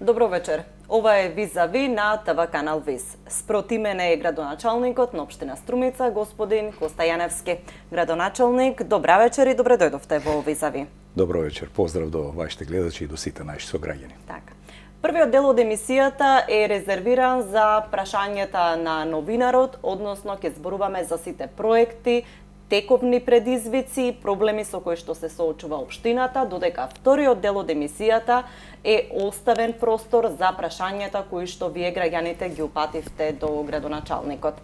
Добро вечер. Ова е Визави на ТВ канал ВИЗ. Спроти мене е градоначалникот на општина Струмица, господин Коста Јаневски. Градоначалник, добра вечер и добре дојдовте во Визави. Добро вечер. Поздрав до вашите гледачи и до сите наши сограѓани. Така. Првиот дел од емисијата е резервиран за прашањата на новинарот, односно ќе зборуваме за сите проекти, тековни предизвици, проблеми со кои што се соочува општината, додека вториот дел од емисијата е оставен простор за прашањата кои што вие граѓаните ги упативте до градоначалникот.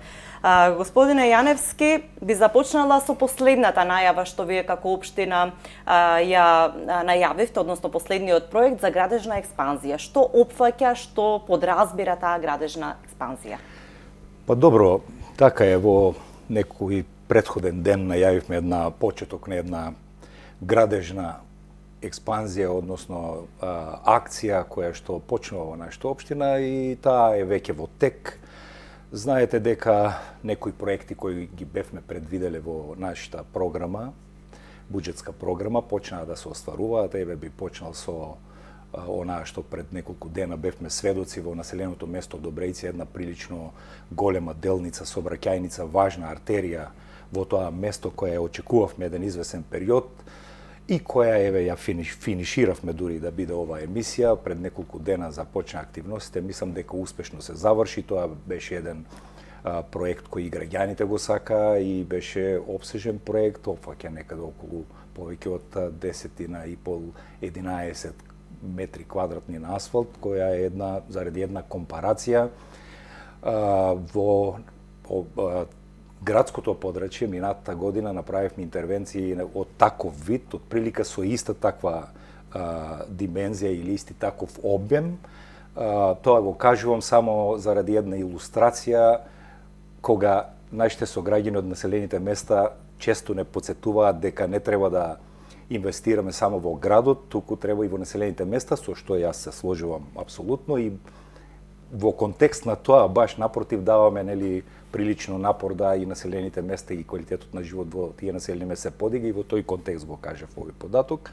Господине Јаневски, би започнала со последната најава што вие како општина ја најавивте, односно последниот проект за градежна експанзија. Што опфаќа, што подразбира таа градежна експанзија? Па добро, така е, во некој претходен ден најавивме една почеток на една градежна експанзија, односно акција која што почнува во нашата општина и таа е веќе во тек. Знаете дека некои проекти кои ги бевме предвиделе во нашата програма, буџетска програма, почнаа да се остваруваат. Еве би почнал со онаа што пред неколку дена бевме сведоци во населеното место Добрејци, една прилично голема делница, сообраќајница, важна артерија во тоа место која очекувавме еден извесен период и која еве ја финиширавме дури да биде оваа емисија. Пред неколку дена започна активностите, мислам дека успешно се заврши. Тоа беше еден проект кој и граѓаните го сака и беше опсежен проект, опфаќа некаде околу повеќе од 10,5-11 метри квадратни на асфалт, која е заради една компарација во градското подрачје минатата година направивме интервенции од таков вид, од прилика со иста таква димензија или исти таков обем. Тоа го кажувам само заради една илустрација, кога нашите сограѓани од населените места често не потсетуваат дека не треба да инвестираме само во градот, туку треба и во населените места, со што јас се сложувам апсолутно и во контекст на тоа баш напротив даваме прилично напор да и населените места и квалитетот на живот во тие населени места се подига и во тој контекст го кажав овој податок.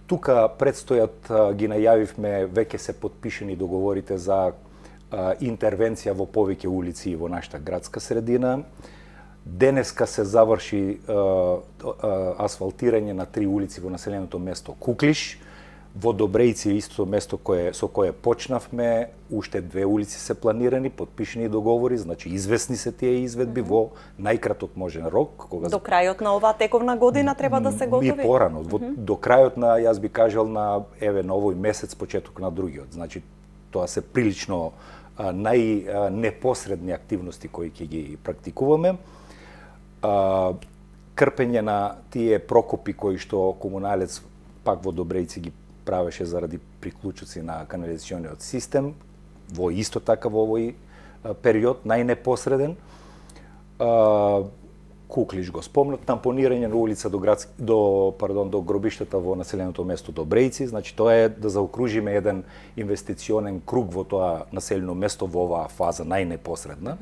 Тука предстојат, ги најавивме, веќе се потпишени договорите за интервенција во повеќе улици во нашата градска средина. Денеска се заврши асфалтирање на 3 улици во населеното место Куклиш. Во Добрејци истото место со кое почнавме, уште 2 улици се планирани, потпишени договори, значи известни се тие изведби во најкраток можен рок. До крајот на оваа тековна година треба да се готови? И порано, до крајот на, јас би кажал, на овој месец, почеток на другиот. Значи, тоа се прилично најнепосредни активности кои ќе ги практикуваме. Крпење на тие прокопи кои што комуналец пак во Добрејци ги правеше заради приклучоци на канализациониот систем, во исто така во овој период, најнепосреден. Куклиш го спомнат, тампонирање на улица до гробиштата во населеното место Добрејци, значи тоа е да заокружиме еден инвестиционен круг во тоа населено место во оваа фаза најнепосредна.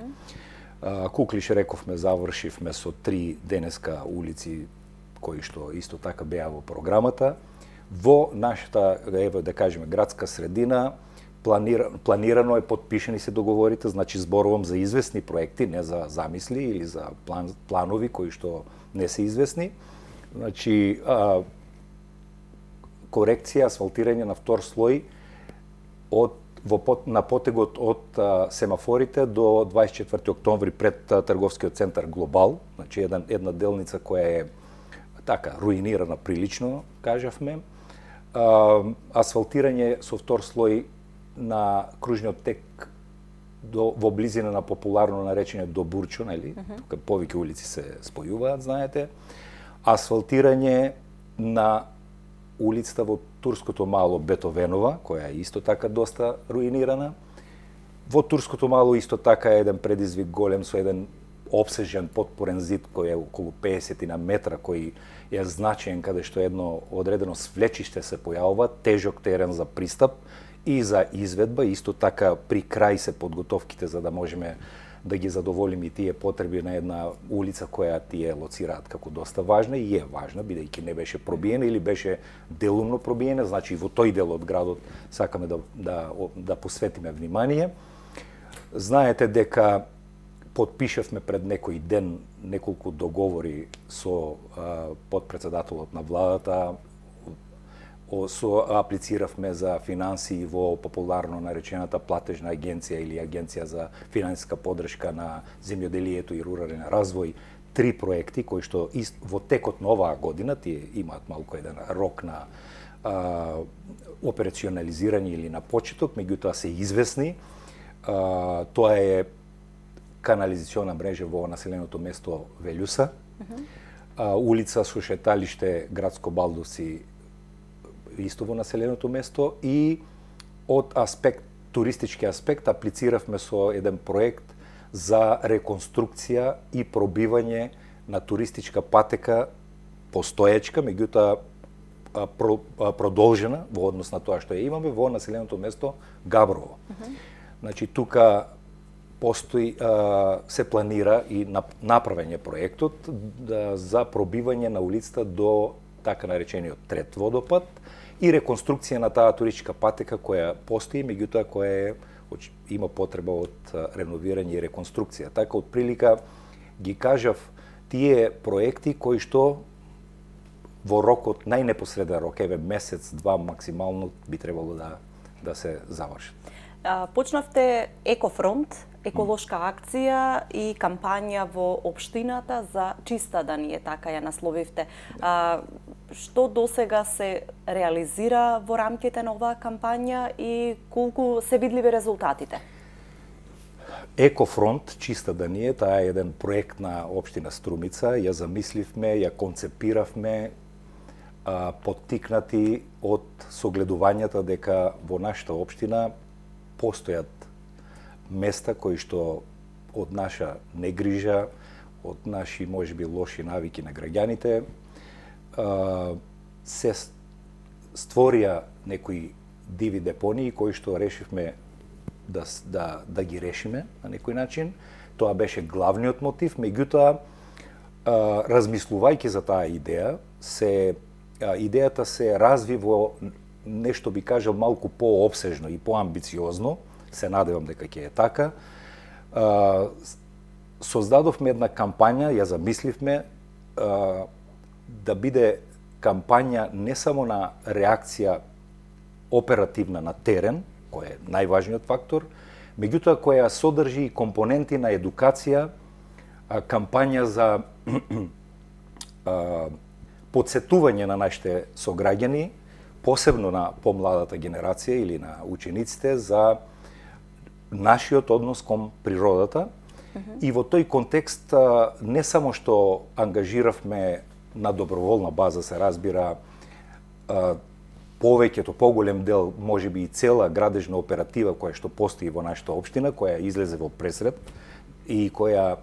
Куклиш, рековме, завршивме со 3 денеска улици кои што исто така беа во програмата. Во нашата, да кажеме, градска средина планирано е, потпишени се договорите, значи зборувам за известни проекти, не за замисли или за планови кои што не се известни. Значи, корекција, асфалтирање на втор слој на потегот од семафорите до 24 октомври пред трговскиот центар Глобал, значи една делница која е така руинирана прилично, кажавме. Асфалтирање со втор слој на кружниот тек во близина на популарно наречениот Добурчо, нели? Тука повеќе улици се спојуваат, знаете. Асфалтирање на улицата во Турското мало Бетовенова, која е исто така доста руинирана. Во Турското мало исто така е еден предизвик голем со еден обсежен потпорен зид кој е околу 50 метра, кој е значаен, каде што едно одредено свлечиште се појавува, тежок терен за пристап и за изведба. Исто така при крај се подготовките за да можеме да ги задоволиме и тие потреби на една улица која тие лоцираат како доста важна и е важна, бидејќи не беше пробиена или беше делумно пробиена, значи во тој дел од градот сакаме да посветиме внимание. Знаете дека потпишавме пред некој ден неколку договори со подпредседателот на владата, аплициравме за финансии во популарно наречената платежна агенција или агенција за финансиска поддршка на земјоделието и рурален развој, 3 проекти кои што во текот на оваа година тие имаат малку еден рок на операционализирање или на почеток, меѓутоа се известни. Тоа е канализациона мрежа во населеното место Велјуса, улица со шеталиште Градско Балдовци исто во населеното место и од туристички аспект аплициравме со еден проект за реконструкција и пробивање на туристичка патека постоечка, меѓутоа продолжена во однос на тоа што ја имаме во населеното место Габрово. Значи тука постои, се планира и направење проектот за пробивање на улицата до така наречениот трет водопад и реконструкција на таа туристичка патека која постои, меѓутоа која има потреба од реновирање и реконструкција. Така, од прилика ги кажав тие проекти кои што во рокот, најнепосреден рок, месец-два максимално би требало да се завршат. Почнавте Екофронт, еколошка акција и кампања во општината за чиста да ни е, така ја насловивте. Што досега се реализира во рамките на оваа кампања и колку се видливи резултатите? Екофронт, чиста да ни е, таа е еден проект на општина Струмица. Ја замисливме, ја концепиравме, поттикнати од согледувањата дека во нашата општина постојат места кои што од наша негрижа, од наши можеби лоши навики на граѓаните, се створија некои диви депонии кои што решивме да ги решиме на некој начин. Тоа беше главниот мотив, меѓутоа размислувајќи за таа идеја, идејата се разви во нешто би кажал малку поопсежно и поамбициозно, се надевам дека ќе е така. Создадовме една кампања, ја замисливме да биде кампања не само на реакција оперативна на терен, кој е најважниот фактор, меѓутоа која содржи и компоненти на едукација, кампања за подсетување на нашите сограѓани, посебно на помладата генерација или на учениците, за нашиот однос кон природата. И во тој контекст не само што ангажиравме на доброволна база, се разбира, повеќето, поголем дел, можеби и цела градежна оператива која што постои во нашата општина, која излезе во пресред и која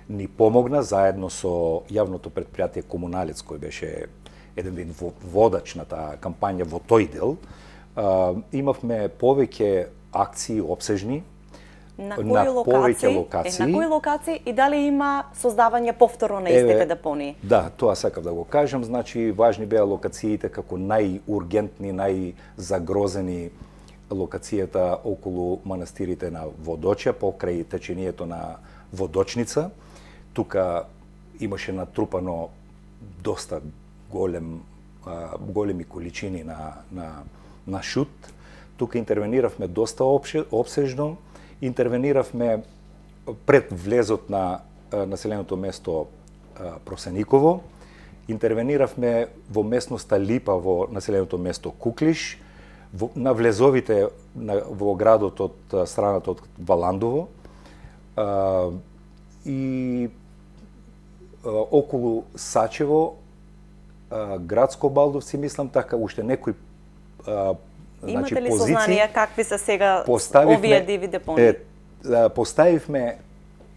ни помогна заедно со јавното претпријатие Комуналец, кој беше еден вид водач на таа кампања во тој дел. Имавме повеќе акции обсежни на повеќе локации. На кои локации и дали има создавање повторно на истите депонии? Да, тоа сакав да го кажам. Значи, важни беа локациите како најургентни, најзагрозени локацијата околу манастирите на Водочја, покрај течението на Водочница. Тука имаше натрупано доста големи количини на шут. Тука интервениравме доста обсежно. Интервениравме пред влезот на населеното место Просениково. Интервениравме во местноста Липа во населеното место Куклиш, на влезовите во градот од страната од Валандово и околу Сачево, Градско Балдовци, мислам така, уште некои Имате ли сознание какви се сега овие диви депонии? Поставивме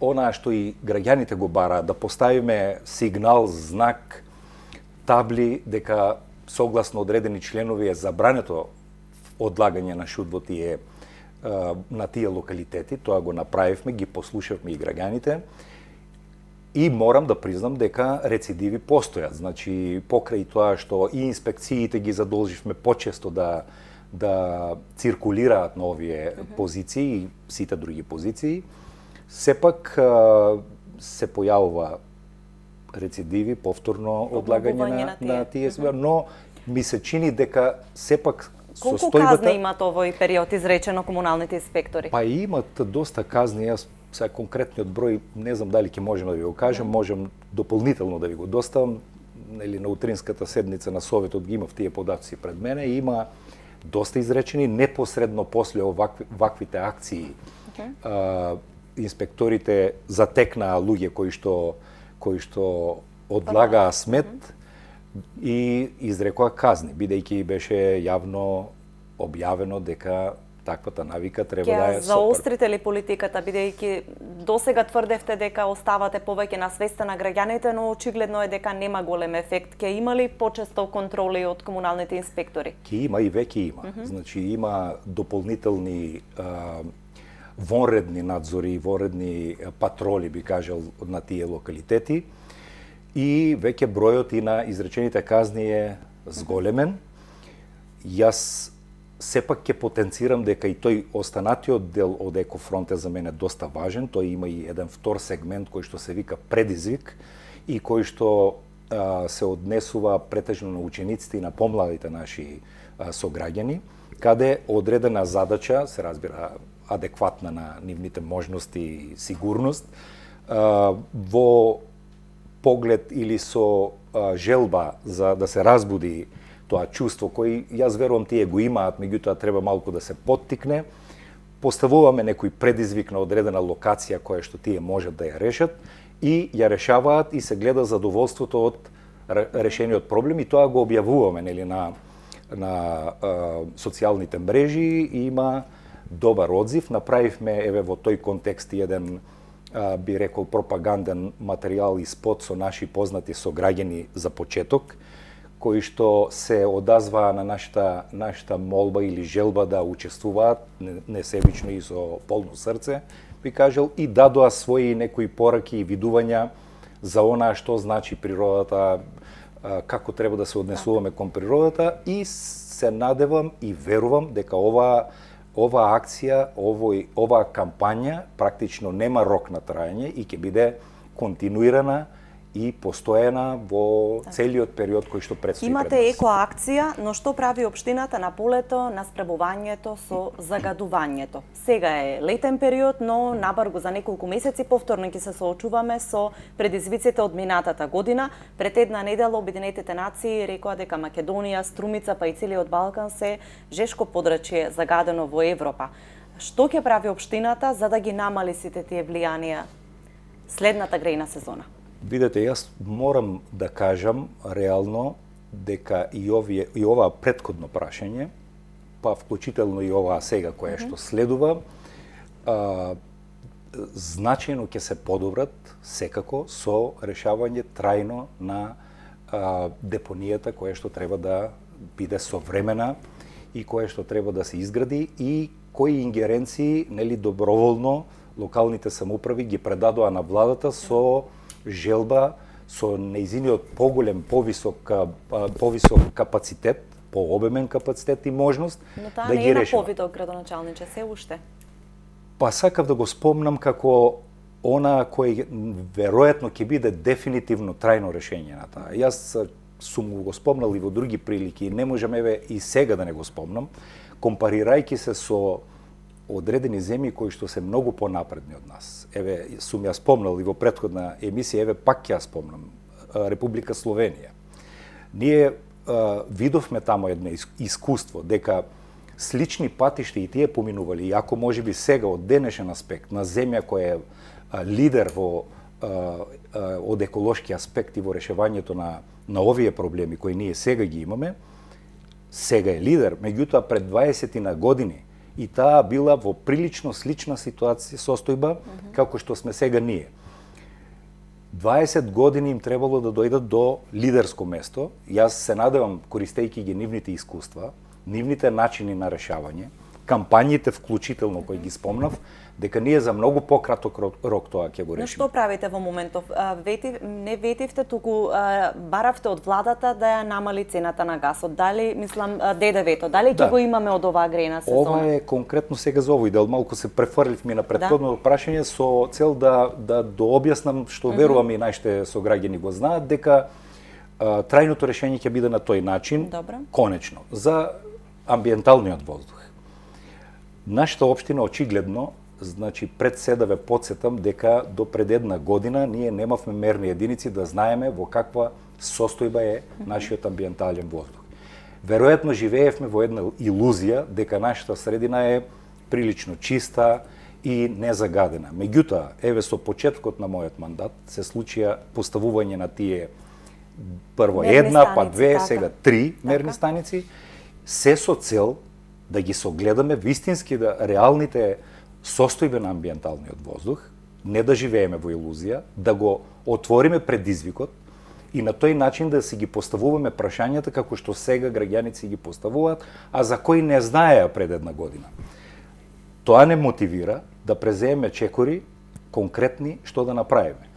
онаа што и граѓаните го бараат, да поставиме сигнал, знак, табли дека согласно одредени членови е забрането одлагање на шут во тие на тие локалитети, тоа го направивме, ги послушавме и граѓаните. И морам да признам дека рецидиви постојат. Значи, покрај тоа што и инспекциите ги задолживме почесто да циркулираат на овие позиции и сите други позиции, сепак се појавува рецидиви, повторно одлагање на тие себе, но ми се чини дека сепак колку казни имат овој период изречено комуналните инспектори? Па имат доста казни, јас сега конкретниот број не знам дали ќе можем да ви го кажем, можем дополнително да ви го доставам, нели на утринската седница на советот ги имав тие податоци пред мене, и има доста изречени непосредно после ваквите акции. Инспекторите затекнаа луѓе кои што одлагаа смет и изрекоа казни, бидејќи беше јавно објавено дека таквата навика треба да е супер. Ќе заострите ли политиката, бидејќи досега тврдевте дека оставате повеќе на свеста на граѓаните, но очигледно е дека нема голем ефект. Ќе има ли почесто контроли од комуналните инспектори? Ќе има и веќе има. Значи има дополнителни вонредни надзори, вонредни патроли, би кажал, на тие локалитети. И веќе бројот и на изречените казни е зголемен. Јас сепак ќе потенцирам дека и тој останатиот дел од Екофронт е за мене доста важен. Тој има и еден втор сегмент кој што се вика предизвик и кој што се однесува претежно на учениците и на помладите наши сограѓани, каде одредена задача, се разбира адекватна на нивните можности и сигурност, во поглед или со желба за да се разбуди тоа чувство кој јас верувам тие го имаат, меѓутоа треба малку да се поттикне. Поставуваме некој предизвик на одредена локација која што тие можат да ја решат и ја решаваат и се гледа задоволството од решениот проблем, и тоа го објавуваме нели на социјалните мрежи и има добар одзив. Направивме еве во тој контекст еден би рекол пропаганден материјал и спот со наши познати сограѓани за почеток, кои што се одазваа на нашата молба или желба да учествуваат несебично и со полно срце, би кажал, и дадоа своји некои пораки и видувања за онаа што значи природата, како треба да се однесуваме кон природата, и се надевам и верувам дека оваа акција, оваа кампања практично нема рок на траење и ќе биде континуирана и постојана во целиот период кој што предстои пред нас. Имате екоакција, но што прави општината на полето на спребувањето со загадувањето? Сега е летен период, но набарго за неколку месеци повторно ќе се соочуваме со предизвиците од минатата година. Пред една недела Обединетите нации рекоа дека Македонија, Струмица па и целиот Балкан се жешко подрачје загадено во Европа. Што ќе прави општината за да ги намали сите тие влијанија следната грејна сезона? Видете, јас морам да кажам реално дека и оваа претходно прашање, па вклучително и оваа сега која што следува, значајно ќе се подобрат секако со решавање трајно на депонијата која што треба да биде современа и која што треба да се изгради, и кои ингеренции нели доброволно локалните самоуправи ги предадоа на владата со желба, со нејзиниот поголем, повисок капацитет, пообемен капацитет и можност да ги решава. Но таа не е на повидок, градоначалниче, се уште. Па сакав да го спомнам како она кој веројатно ќе биде дефинитивно трајно решение на таа. Јас сум го спомнал и во други прилики, не можам еве и сега да не го спомнам, компарирајќи се со одредени земји кои што се многу понапредни од нас. Еве, сум ја спомнал и во претходна емисија, еве пак ќе ја спомнам, Република Словенија. Ние видовме тамо едно искуство, дека слични патишта и тие поминували, иако можеби сега од денешен аспект на земја која е лидер од еколошки аспект и во решавањето на овие проблеми кои ние сега ги имаме, сега е лидер, меѓутоа пред 20 на години и таа била во прилично слична ситуација, состојба, како што сме сега ние. 20 години им требало да дојдат до лидерско место. Јас се надевам, користејќи ги нивните искуства, нивните начини на решавање, кампањите вклучително кои ги спомнав, дека ние за многу пократок рок тоа ќе го Но решиме. што правите во моментов? Не ветивте, туку баравте од владата да ја намали цената на гасот. Дали, мислам, ДДВ-то, дали ќе го имаме од оваа грејна сезона? Ова е конкретно сега за овој дел. Малку се префрлив ми на претходното прашање со цел да дообјаснам што верувам и нашите сограѓани го знаат, дека трајното решење ќе биде на тој начин, конечно, за амбиенталниот воздух. Нашата општина очигледно, значи пред се да ве потсетам дека до пред една година ние немавме мерни единици да знаеме во каква состојба е нашиот амбиентален воздух. Веројатно живеевме во една илузија дека нашата средина е прилично чиста и незагадена. Меѓутоа, еве со почетокот на мојот мандат се случија поставување на тие прво една, па две, сега три мерни станици, се со цел да ги согледаме вистински да реалните состојбе на амбиенталниот воздух, не да живееме во илузија, да го отвориме предизвикот и на тој начин да си ги поставуваме прашањата како што сега граѓаници ги поставуваат, а за кои не знаеа пред една година. Тоа не мотивира да презееме чекори конкретни што да направиме.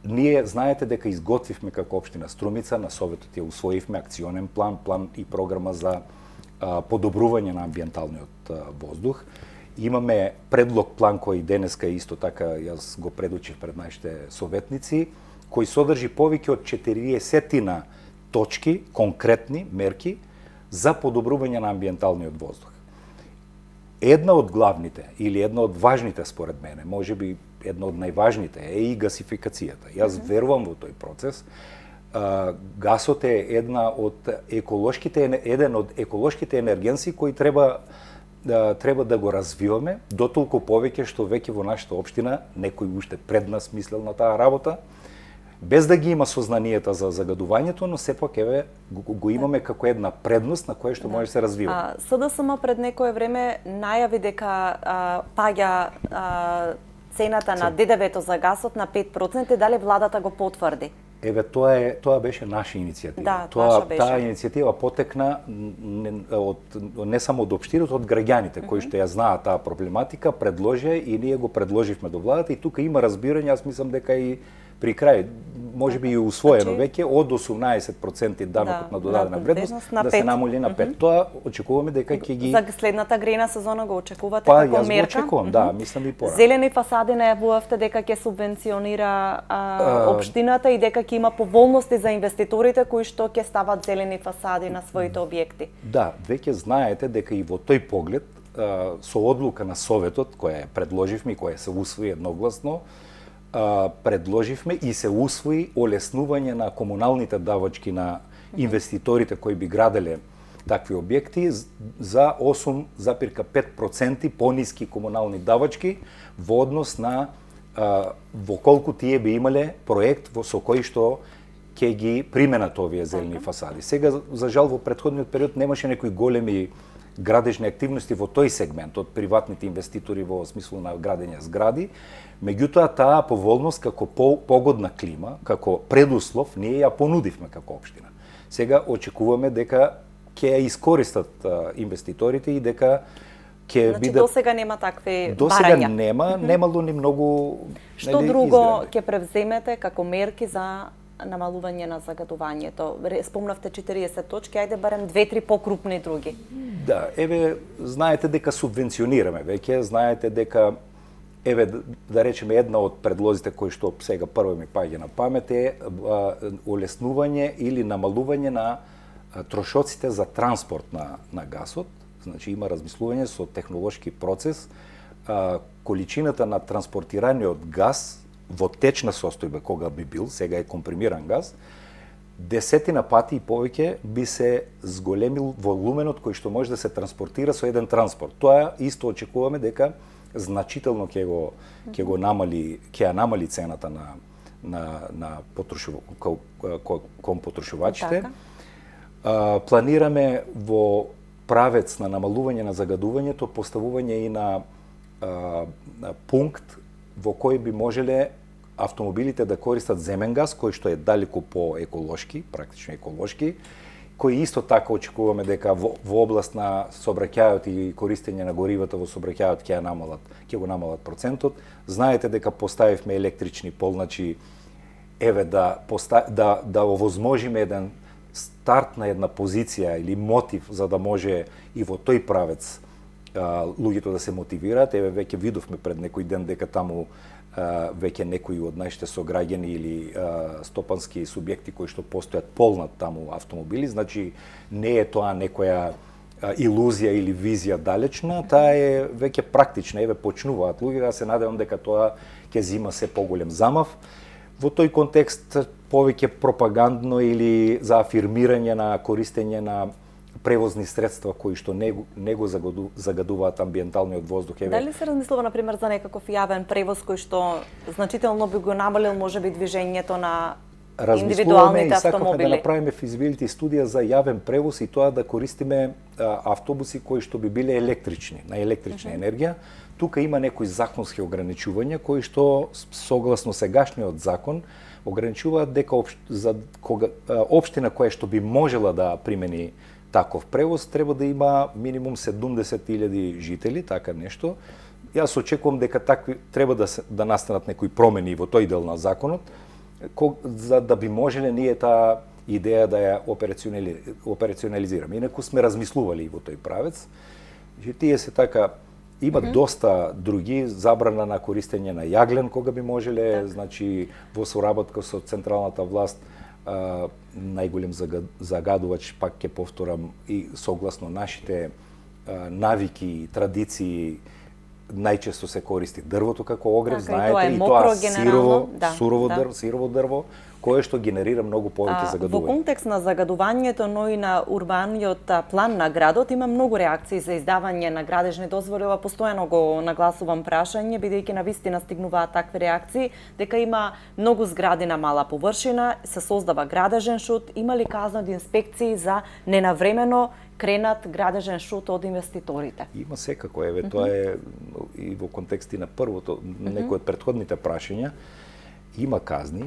Ние знаете дека изготвивме како општина Струмица, на Советот ја усвоивме акционен план и програма за подобрување на амбиенталниот воздух. Имаме предлог план кој денеска исто така јас го предучив пред нашите советници, кој содржи повеќе од 40 точки, конкретни мерки за подобрување на амбиенталниот воздух. Една од главните или една од важните според мене, можеби една од најважните е и гасификацијата. Јас верувам во тој процес. Гасот е еден од еколошките енергенси кои треба да го развиваме, дотолку повеќе што веќе во нашата општина некој уште пред нас мислел на таа работа, без да ги има сознанието за загадувањето, но сепак еве го имаме како една предност на која што може да се развива. СДСМ пред некое време најави дека паѓа цената на ДДВ-то за гасот на 5%, дали владата го потврди? Еве тоа беше наша иницијатива. Да, таа иницијатива потекна не само од општината, од граѓаните кои што ја знаат таа проблематика, предложија и ние го предложивме до владата и тука има разбирање, јас мислам дека и при крај, можеби и усвоено веќе, од 18% данокот на додадена вредност да се намали на 5%. Тоа очекуваме дека ќе ги... За следната грејна сезона го очекувате како мерка? Па, јас го очекувам, да, мислам и пора. Зелени фасади најавувавте дека ќе субвенционира општината и дека ќе има поволности за инвеститорите кои што ќе стават зелени фасади на своите објекти. Да, веќе знаете дека и во тој поглед, со одлука на Советот, која предложивме и која се усвои едногласно, предложивме и се усвои олеснување на комуналните давачки на инвеститорите кои би граделе такви објекти за 8,5% пониски комунални давачки во однос на во колку тие би имале проект со кој што ќе ги применат овие зелени фасади. Сега, за жал, во претходниот период немаше некои големи градежни активности во тој сегмент од приватните инвеститори во смислу на градење згради. Меѓутоа, таа поволност како погодна клима, како предуслов, ние ја понудивме како општина. Сега очекуваме дека ќе ја искористат инвеститорите и дека ќе биде... Значи, досега нема такви барања? Досега нема, немало ни многу... Што друго ќе превземете како мерки за намалување на загадувањето? Спомнавте 40 точки, ајде барем 2-3 покрупни други. Да, еве, знаете дека субвенционираме веќе, знаете дека еве, да речеме, една од предлозите кои што сега прво ми паѓа на памет е олеснување или намалување на трошоците за транспорт на гасот. Значи има размислување со технолошки процес, количината на транспортираниот газ во течна состојба кога би бил, сега е компримиран газ, 10 пати и повеќе би се зголемил волуменот кој што може да се транспортира со еден транспорт. Тоа исто очекуваме дека значително ќе ја намали цената на кон потрошувачите. Планираме во правец на намалување на загадувањето поставување и на пункт во кој би можеле автомобилите да користат земен газ, кој што е далеку по-еколошки, практично еколошки, кои исто така очекуваме дека во област на сообраќајот и користење на горивата во сообраќајот ќе го намалат процентот. Знаете дека поставивме електрични полначи, еве да овозможиме еден старт на една позиција или мотив за да може и во тој правец луѓето да се мотивираат. Еве веќе видовме пред некој ден дека таму веќе некои од нашите сограѓани или стопански субјекти кои што постојат полнат таму автомобили, значи не е тоа некоја илузија или визија далечна, таа е веќе практична, еве почнуваат луѓе, да се надевам дека тоа ќе зима се поголем замав. Во тој контекст повеќе пропагандно или за афирмирање на користење на превозни средства кои што не го загадуваат амбиенталниот воздух. Дали се размислува на пример за некаков јавен превоз кој што значително би го намалил можеби движењето на индивидуалните автомобили? Сакавме да направиме физибилити студија за јавен превоз и тоа да користиме автобуси кои што би биле електрични, на електрична енергија. Тука има некои законски ограничувања кои што согласно сегашниот закон ограничуваат дека општина која што би можела да примени таков превоз треба да има минимум 70.000 жители, така нешто. Јас очекувам дека треба да настанат некои промени во тој дел на законот, за да би можеле ние таа идеја да ја операционализираме. Инаку сме размислували и во тој правец. Тие се така има доста други, забрана на користење на јаглен кога би можеле, значи во соработка со централната власт, најголем загадувач, пак ќе повторам, и согласно нашите навики и традиции, најчесто се користи дрвото како огрев, знаете, и тоа сирово дрво, кое што генерира многу повеќе загадување. Во контекст на загадувањето, но и на урбаниот план на градот, има многу реакции за издавање на градежни дозволи. Ова постојано го нагласувам прашање, бидејќи навистина стигнуваат такви реакции, дека има многу згради на мала површина, се создава градежен шут, има ли казна од инспекции за ненавремено кренат градежен шут од инвеститорите? Има секако, еве, тоа е и во контексти на првото, некои од претходните прашања, има казни,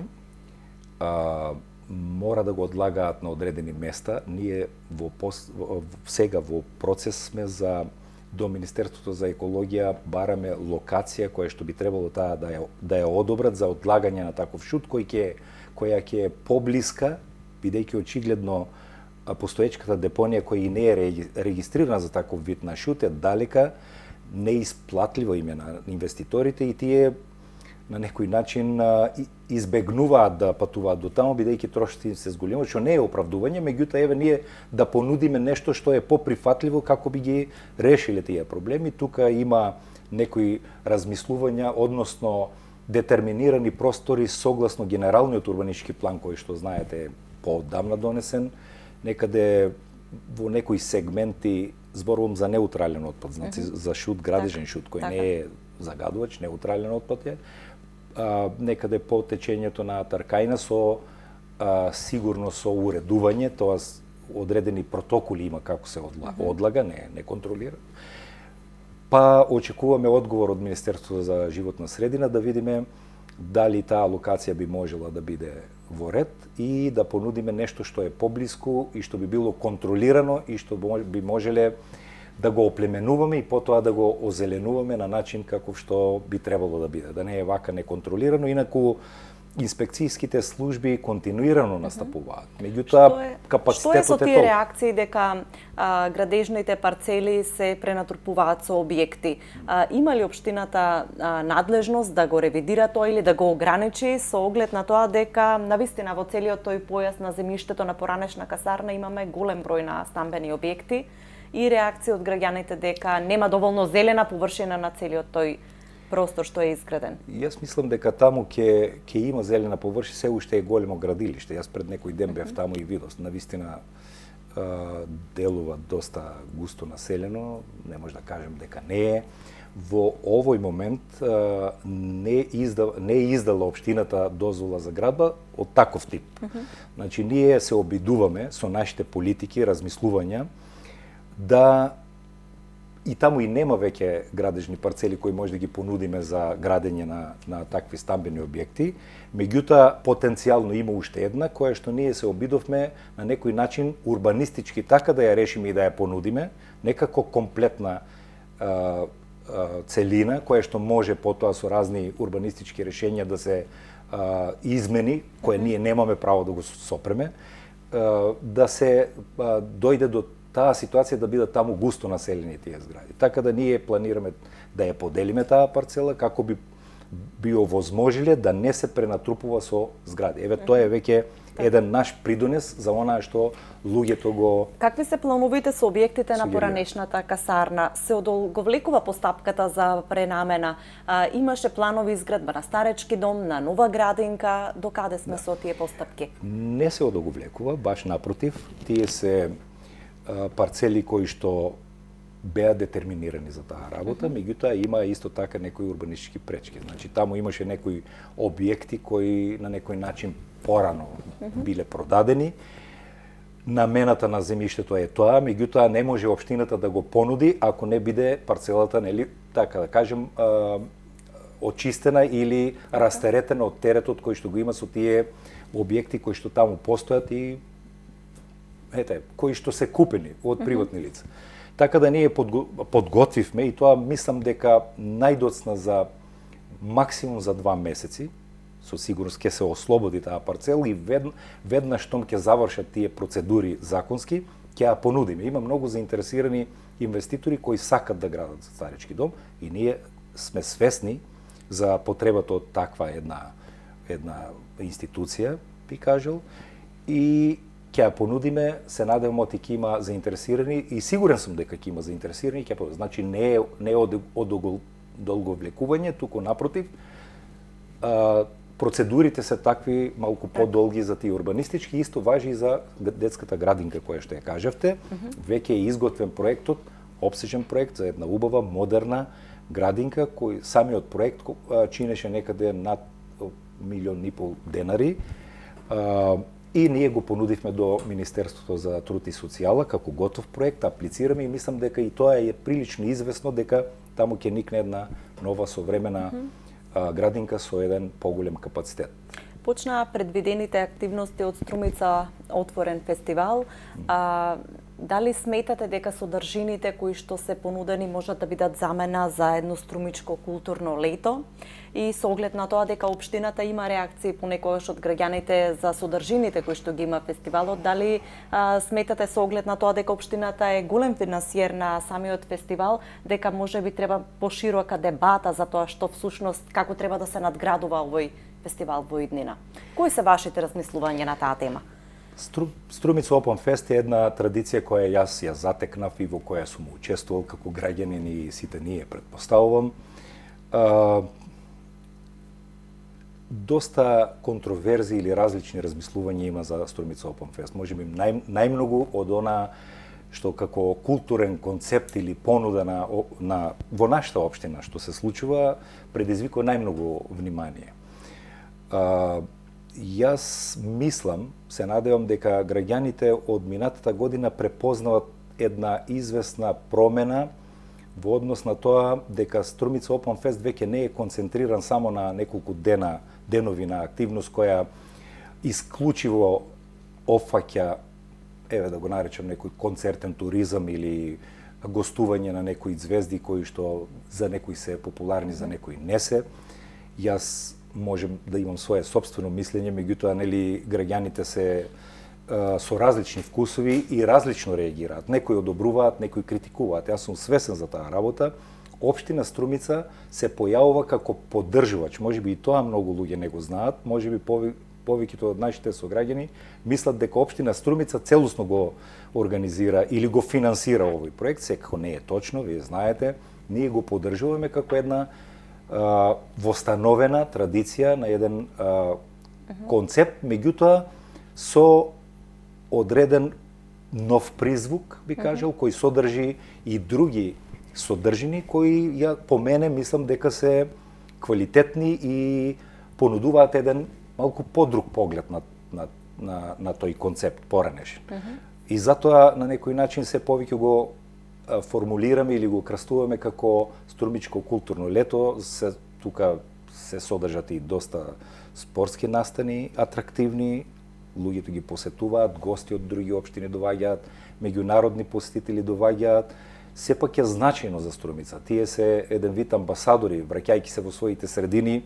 мора да го одлагаат на одредени места. Ние сега во процес сме до Министерството за екологија бараме локација која што би требало таа да ја одобрат за одлагање на таков шут која ќе е поблиска, бидејќи очигледно постоечката депонија која и не е регистрирана за таков вид на шут е далека, неисплатливо име на инвеститорите и тие на некој начин избегнуваат да патуваат до таму, бидејќи трошоците се зголемуваат, што не е оправдување, меѓутоа еве ние да понудиме нешто што е поприфатливо како би ги решиле тие проблеми. Тука има некои размислувања, односно детерминирани простори согласно генералниот урбанички план кој што знаете е поодамна донесен, некаде во некои сегменти зборувам за неутрален отпад, значи за шут, градежен шут кој не е загадувач, неутрален отпад е. Некаде по течењето на Таркајна сигурно со уредување, тоа одредени протоколи има како се одлага, не контролира. Па очекуваме одговор од Министерството за животна средина да видиме дали таа локација би можела да биде во ред и да понудиме нешто што е поблиску и што би било контролирано и што би можеле да го оплеменуваме и потоа да го озеленуваме на начин каков што би требало да биде, да не е вака неконтролирано, инаку инспекцијските служби континуирано настапуваат. Меѓутоа капацитетот е Што е со тие реакции дека градежните парцели се пренатрупуваат со објекти? Има ли општината надлежност да го ревидира тоа или да го ограничи со оглед на тоа дека навистина во целиот тој појас на земјиштето на поранешна касарна имаме голем број на стамбени објекти и реакции од граѓаните дека нема доволно зелена површина на целиот тој простор што е изграден? Јас мислам дека таму ќе има зелена површина, се уште е големо градилиште. Јас пред некој ден бев таму и видов, навистина делува доста густо населено, не може да кажем дека не е. Во овој момент не издала општината дозвола за градба од таков тип. Значи ние се обидуваме со нашите политики, размислувања да и таму и нема веќе градежни парцели кои може да ги понудиме за градење на такви стамбени објекти. Меѓутоа, потенцијално има уште една, која што ние се обидовме на некој начин урбанистички така да ја решиме и да ја понудиме, некако комплетна целина, која што може потоа со разни урбанистички решења да се измени, која ние немаме право да го сопреме, да се дојде до таа ситуација да бидат таму густо населени тие згради. Така да ние планираме да ја поделиме таа парцела како би овозможиле да не се пренатрупува со згради. Еве тоа е веќе еден наш придонес за онаа што луѓето го... Какви се плановите со објектите на поранешната касарна? Се одолговлекува постапката за пренамена? Имаше планови изградба на старечки дом, на нова градинка? До каде сме со тие постапки? Не се одолговлекува, баш напротив. Тие се парцели кои што беа детерминирани за таа работа, меѓутоа има исто така некои урбанистички пречки. Значи таму имаше некои објекти кои на некој начин порано биле продадени. Намената на земјиштето е тоа, меѓутоа не може општината да го понуди ако не биде парцелата, нели, така да кажем, очистена или растеретена од теретот кој што го има со тие објекти кои што таму постојат и кои што се купени од приватни лица. Така да ние подготвивме и тоа мислам дека најдоцна за максимум за 2 месеци, со сигурност ќе се ослободи таа парцела и веднаш штом ќе завршат тие процедури законски, ќе ја понудиме. Има многу заинтересирани инвеститори кои сакат да градат старечки дом и ние сме свесни за потребата од таква една институција, би кажал, и ќе ја понудиме, се надевам оти ќе има заинтересирани и сигурен сум дека ќе има заинтересирани, ќе понудиме. Значи не е одолговлекување, туку напротив, процедурите се такви малку подолги за тие урбанистички, исто важи и за детската градинка која што ја кажавте. Веќе е изготвен проектот, опсежен проект за една убава, модерна градинка кој самиот проект чинеше некаде над 1,5 милион денари. И ние го понудивме до Министерството за труд и социјала како готов проект, аплицираме и мислам дека и тоа е прилично известно дека таму ќе никне една нова современа градинка со еден поголем капацитет. Почнаа предвидените активности од Струмица отворен фестивал. Дали сметате дека содржините кои што се понудени можат да бидат замена за едно струмичко културно лето? И со оглед на тоа дека општината има реакции понекогаш од граѓаните за содржините кои што ги има фестивалот, дали сметате со оглед на тоа дека општината е голем финансиер на самиот фестивал, дека можеби треба поширока дебата за тоа што всушност како треба да се надградува овој фестивал во иднина? Кои се вашите размислувања на таа тема? Струмица Open Fest е една традиција која јас ја затекнав и во која сум учествувал како граѓанин и сите ние, предпоставувам. Доста контроверзии или различни размислувања има за Струмица Open Fest. Можеби најмногу од она што како културен концепт или понуда во нашата општина што се случува, предизвикува најмногу внимание. Јас мислам, се надевам дека граѓаните од минатата година препознават една известна промена во однос на тоа дека Струмица Open Fest веќе не е концентриран само на неколку денови на активност која исклучиво опфаќа, еве да го наречам, некој концертен туризам или гостување на некои звезди кои што за некои се популарни, за некои не се. Јас можем да имам свое собствено мислење, меѓутоа нели граѓаните се со различни вкусови и различно реагираат. Некои одобруваат, некои критикуваат. Јас сум свесен за таа работа. Општина Струмица се појавува како поддржувач. Можеби и тоа многу луѓе не го знаат. Можеби повеќето од нашите сограѓани мислат дека општина Струмица целосно го организира или го финансира овој проект. Секако не е точно, вие знаете. Ние го поддржуваме како една востановена традиција на еден концепт, меѓутоа со одреден нов призвук, би кажал, кој содржи и други содржини кои по мене мислам дека се квалитетни и понудуваат еден малку подруг поглед на тој концепт поранешен. И затоа на некој начин се повеќе го формулираме или го крстуваме како Струмичко културно лето. Тука се содржат и доста спортски настани, атрактивни, луѓето ги посетуваат, гости од други општини доваѓаат, меѓународни посетители доваѓаат. Сепак е значајно за Струмица. Тие се еден вид амбасадори, враќајќи се во своите средини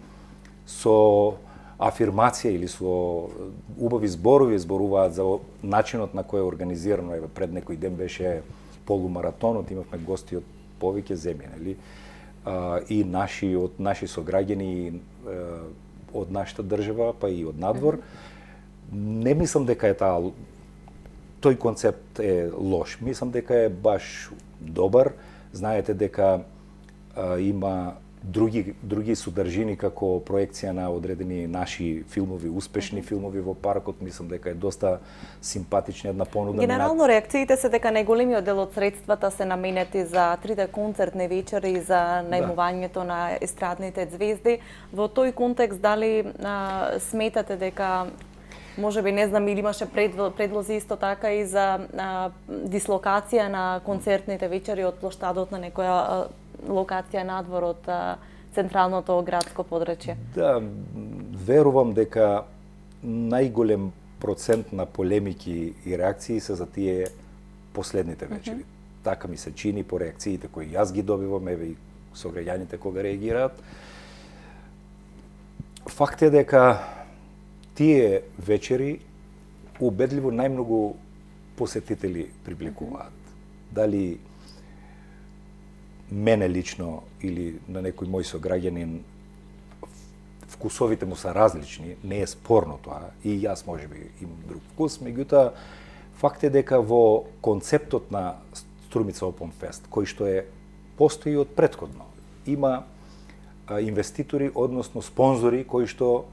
со афирмација или со убави зборови зборуваат за начинот на кој е организирано. Еве пред некој ден беше полумаратонот, имавме гости од повеќе земји, нели? И наши сограѓани од нашата држава, па и од надвор. Не мислам дека тој концепт е лош. Мислам дека е баш добар. Знаете дека има други содржини како проекција на одредени наши филмови, успешни филмови во паркот. Мислам дека е доста симпатична една понуда. Генерално реакциите се дека најголемиот дел од средствата се наменети за трите концертни вечери и за најмувањето на естрадните звезди. Во тој контекст дали сметате дека можеби, не знам, или имаше предлози исто така и за дислокација на концертните вечери од плоштадот на некоја локација надвор од централното градско подрачје? Да, верувам дека најголем процент на полемики и реакции се за тие последните вечери. Така ми се чини по реакциите кои јас ги добивам, еве и сограѓаните кога реагираат. Факт е дека тие вечери убедливо најмногу посетители привлекуваат. Дали мене лично или на некој мој сограѓанин вкусовите му се различни, не е спорно тоа, и јас можеби имам друг вкус, меѓутоа факт е дека во концептот на Струмица Open Fest, кој што постои од претходно, има инвеститори, односно спонзори кои што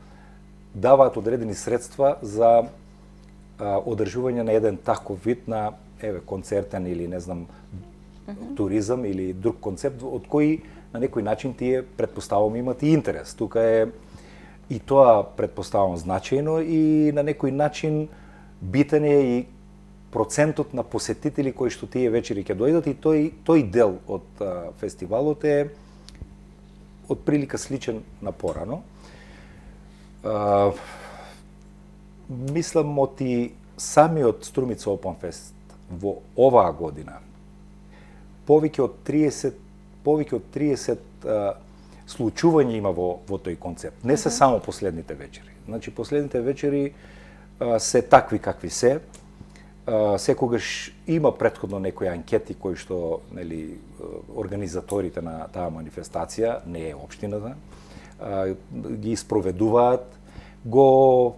даваат одредени средства за одржување на еден таков вид на концертен или не знам туризам или друг концепт од кој на некој начин тие претпоставувам имат и интерес. Тука е и тоа претпоставувам значајно и на некој начин битен е и процентот на посетители кои што тие вечери ќе дојдат, и тој дел од фестивалот е од прилика сличен на порано. Мислам оти самиот Струмица Open Fest во оваа година повеќе од 30 случувања има во тој концепт. Не се само последните вечери. Значи последните вечери се такви какви се. Секогаш има претходно некои анкети кои што, нели, организаторите на таа манифестација, не е општината, ги спроведуваат, го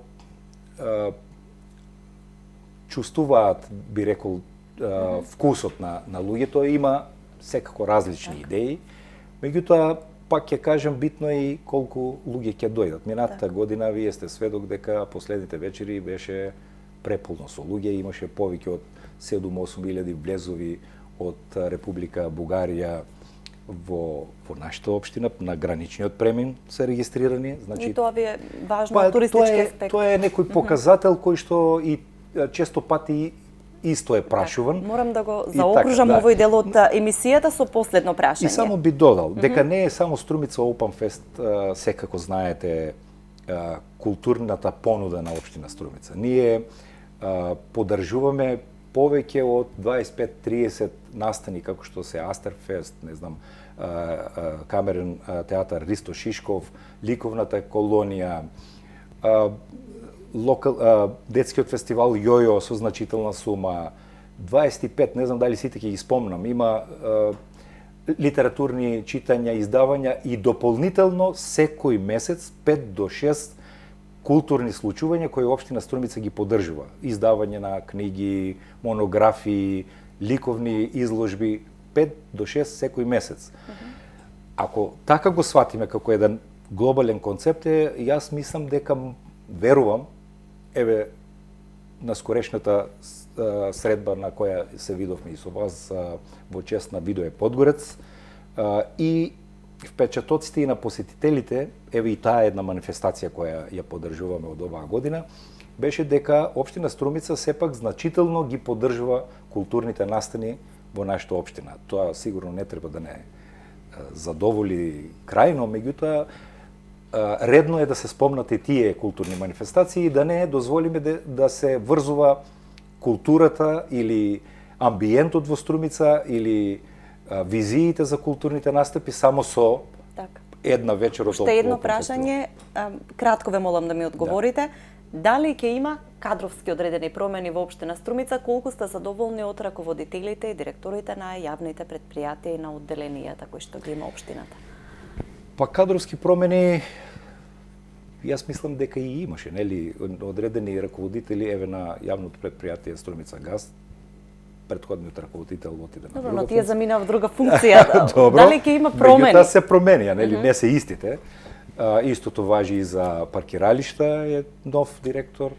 чувствуваат, би рекол, вкусот на луѓето. Има секако различни идеи, меѓутоа пак ќе кажам, битно е и колку луѓе ќе дојдат. Минатата година вие сте сведок дека последните вечери беше преполно со луѓе, имаше повеќе од 7-8 илјади влезови од Република Бугарија во нашата општина, на граничниот премин се регистрирани. Значи, и тоа ви е важно туристички аспект. Тоа е некој показател кој што и често пати исто е прашуван. Морам да го заокружам овој дел од емисијата со последно прашање. И само би додал дека не е само Струмица Open Fest, секако знаете, културната понуда на општина Струмица. Ние поддржуваме повеќе од 25-30 настани, како што се Астерфест, не знам, камерен театар Ристо Шишков, ликовната колонија, детскиот фестивал Јојо со значителна сума, 25, не знам дали сите ќе ги спомнам, има литературни читања, издавања и дополнително секој месец 5 до 6 културни случувања кои општина Струмица ги поддржува. Издавање на книги, монографии, ликовни изложби, 5 до 6 секој месец. Ако така го сватиме како еден глобален концепт, јас мислам дека, верувам, еве на скорешната средба на која се видовме и со вас во чест на Видое Подгорец, и впечатоците и на посетителите, еве и таа една манифестација која ја поддржуваме од оваа година, беше дека општина Струмица сепак значително ги поддржува културните настани во нашата општина. Тоа сигурно не треба да не задоволи крајно, меѓутоа редно е да се спомнат и тие културни манифестации и да не дозволиме да се врзува културата или амбиентот во Струмица или визиите за културните настапи само со една вечер од Уште едно прашање, кратко ве молам да ми одговорите. Дали ќе има кадровски одредени промени во општина Струмица, колку сте задоволни од раководителите и директорите на јавните предпријатија и на одделенијата кои што ги има општината? Па кадровски промени, јас мислам дека и имаше, нели, одредени раководители еве на јавното предпријатие Струмица газ. Претходниот раководител отиде на друга но тие замина во друга функција. Дали ќе има промени? Меѓутоа се променија, нели, не се истите. Истото важи и за паркиралишта, е нов директор.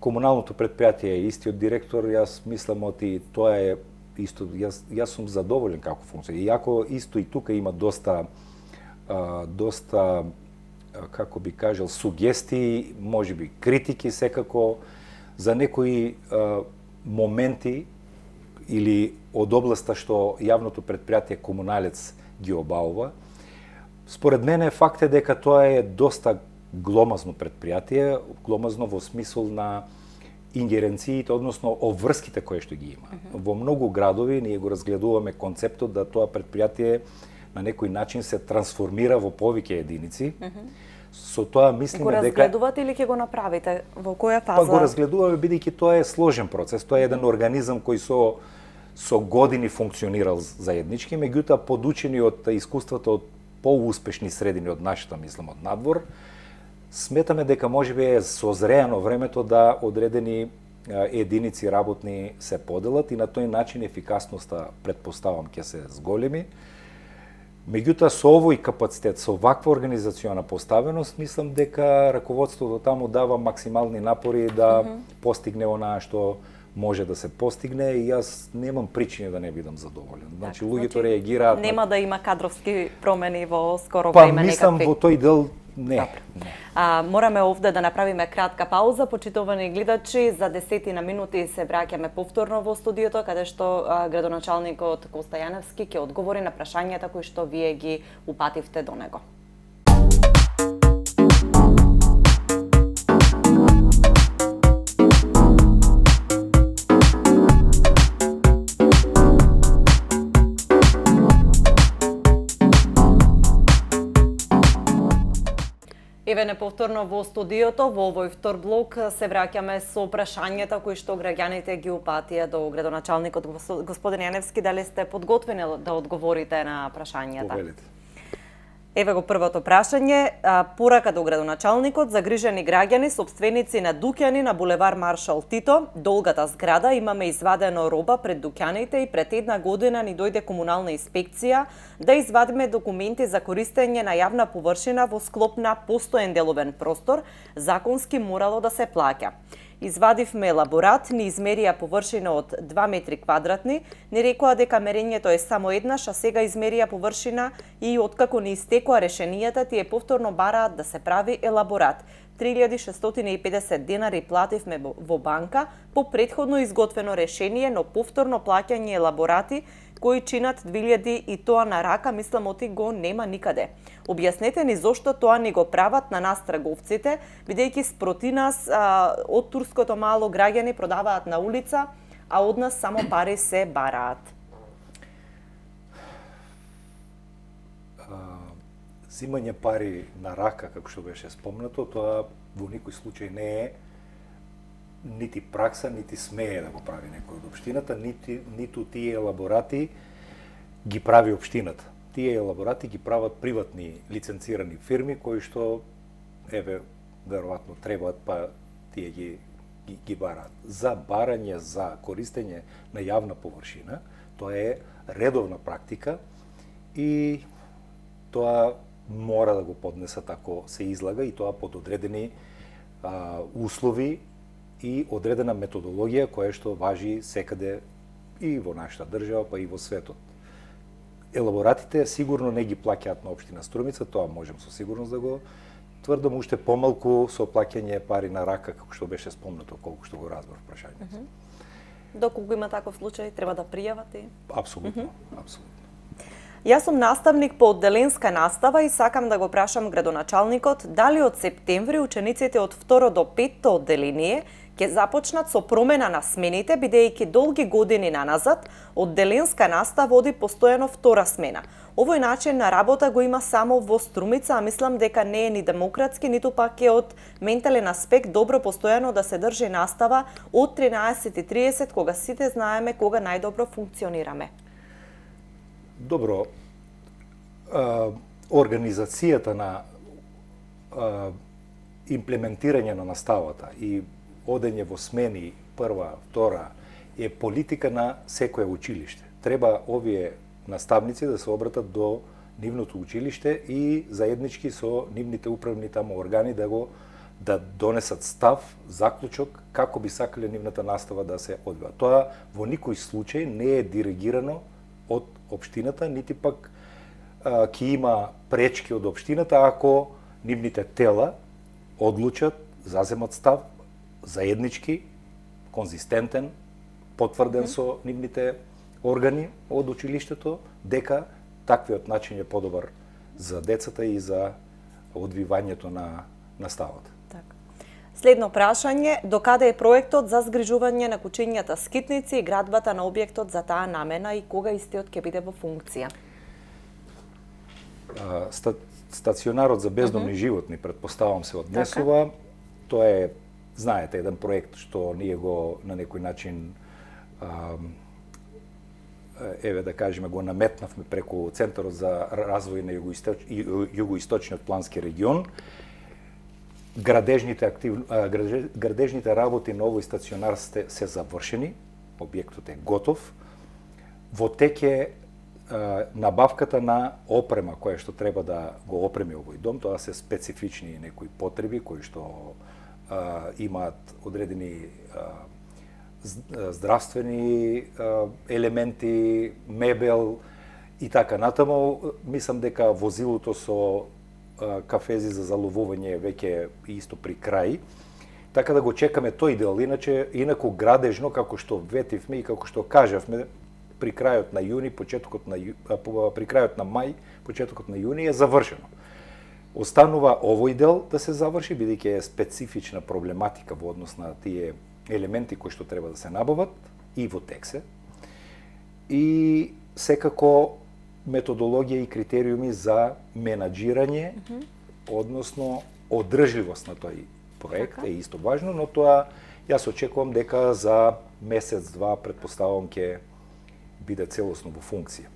Комуналното предпријатие е истиот директор. Јас мислам оти тоа е исто, јас сум задоволен како функција. Иако исто и тука има доста како би кажал сугестии, можеби критики секако за некои моменти или од областа што јавното предпријатие Комуналец ги обаува. Според мене факт е дека тоа е доста гломазно предпријатие, гломазно во смисол на ингеренциите, односно обврските кои што ги има. Во многу градови ние го разгледуваме концептот да тоа предпријатие на некој начин се трансформира во повеќе единици. Со тоа мислиме дека... Го разгледувате или ќе го направите? Во која фаза? Па го разгледуваме, бидејќи тоа е сложен процес. Тоа е еден организам кој со години функционирал заеднички, меѓутоа подучени од искуството од поуспешни средини од нашата, мислам, од надвор, сметаме дека можеби е созреано времето да одредени единици работни се поделат и на тој начин ефикасноста, предпоставам, ќе се зголеми. Меѓутоа, со овој капацитет, со ваква организациона поставеност, мислам дека раководството таму дава максимални напори да постигне онаа што може да се постигне и јас немам причини да не бидам задоволен. Значи, луѓето реагираат... Нема да има кадровски промени во скоро време некакви? Па, мислам, во тој дел не. Мораме овде да направиме кратка пауза, почитувани гледачи, за 10 минути се враќаме повторно во студиото, каде што градоначалникот Коста Јаневски ќе одговори на прашањата кои што вие ги упативте до него. Еве неповторно во студиото, во овој втор блок се враќаме со прашањата кои што граѓаните ги упатија до градоначалникот господин Јаневски. Дали сте подготвени да одговорите на прашањата? Повелите. Еве го првото прашање. Порака до градоначалникот, загрижени граѓани, сопственици на дуќани на булевар Маршал Тито, долгата зграда, имаме извадено роба пред дуќаните и пред една година ни дојде комунална инспекција да извадиме документи за користење на јавна површина во склоп на постоен деловен простор, законски морало да се плаќа. Извадивме елаборат, ни измерија површина од 2 метри квадратни, ни рекоа дека мерењето е само еднаш, а сега измерија површина и откако ни истекоа решенијата, тие повторно бараат да се прави елаборат. 3650 денари плативме во банка по претходно изготвено решение, но повторно плаќање елаборати кои чинат 2000 и тоа на рака, мислам оти го нема никаде. Објаснете ни зошто тоа ни го прават на нас трговците, бидејќи спроти нас од турското мало граѓани продаваат на улица, а од нас само пари се бараат. Зимање пари на рака, како што беше спомнато, тоа во никој случај не е нити пракса, нити смее да го прави некој од општината, ниту тие елаборати ги прави општината. Тие елаборати ги прават приватни лиценцирани фирми кои што еве веројатно требаат, па тие ги бараат. За барање, за користење на јавна површина, тоа е редовна практика и тоа мора да го поднесат ако се излага и тоа под одредени услови и одредена методологија која што важи секаде и во нашата држава, па и во светот. Елаборатите сигурно не ги плаќаат на општина Струмица, тоа можем со сигурност да го тврдам, уште помалку со плаќање пари на рака, како што беше спомнато, колку што го разбрав прашањето. Доколку има таков случај, треба да пријавате? Апсолутно, апсолутно. Јас сум наставник по одделенска настава и сакам да го прашам градоначалникот дали од септември учениците од 2 до 5 одделение ќе започнат со промена на смените, бидејќи долги години наназад одделенска настава води постојано втора смена. Овој начин на работа го има само во Струмица, а мислам дека не е ни демократски, ниту пак е од ментален аспект добро постојано да се држи настава од 13:30, кога сите знаеме кога најдобро функционираме. Добро, организацијата на имплементирање на наставата и одење во смени прва, втора е политика на секое училиште. Треба овие наставници да се обратат до нивното училиште и заеднички со нивните управни тамо органи да донесат став, заклучок како би сакале нивната настава да се одвива. Тоа во никој случај не е диригирано од општината, нити пак ќе има пречки од општината ако нивните тела одлучат, заземат став заеднички, конзистентен, потврден со нивните органи од училиштето, дека таквиот начин е подобар за децата и за одвивањето на наставата. Така. Следно прашање, докаде е проектот за згрижување на кучињата скитници и градбата на објектот за таа намена и кога истиот ќе биде во функција? Стационарот за бездомни животни, предпоставам се однесува. Тоа е, знаете, еден проект што ние го на некој начин да кажеме, го наметнавме преку Центарот за развој на југоисточниот плански регион. Градежните работи на овој стационар се завршени, објектот е готов. Во тек е набавката на опрема која што треба да го опреми овој дом. Тоа се специфични некои потреби кои што имаат одредени здравствени елементи, мебел и така натаму. Мислам дека возилото со кафези за заловување веќе исто при крај. Така да го чекаме тој дел. Инаку градежно, како што ветивме и како што кажавме, при крајот на јуни, при крајот на мај, почетокот на јуни е завршено. Останува овој дел да се заврши, бидејќи е специфична проблематика во однос на тие елементи кои што треба да се набават и во тексе. И секако методологија и критериуми за менаџирање, односно одржливост на тој проект е исто важно, но тоа јас очекувам дека за месец-два предпоставувам ќе биде целосно во функција.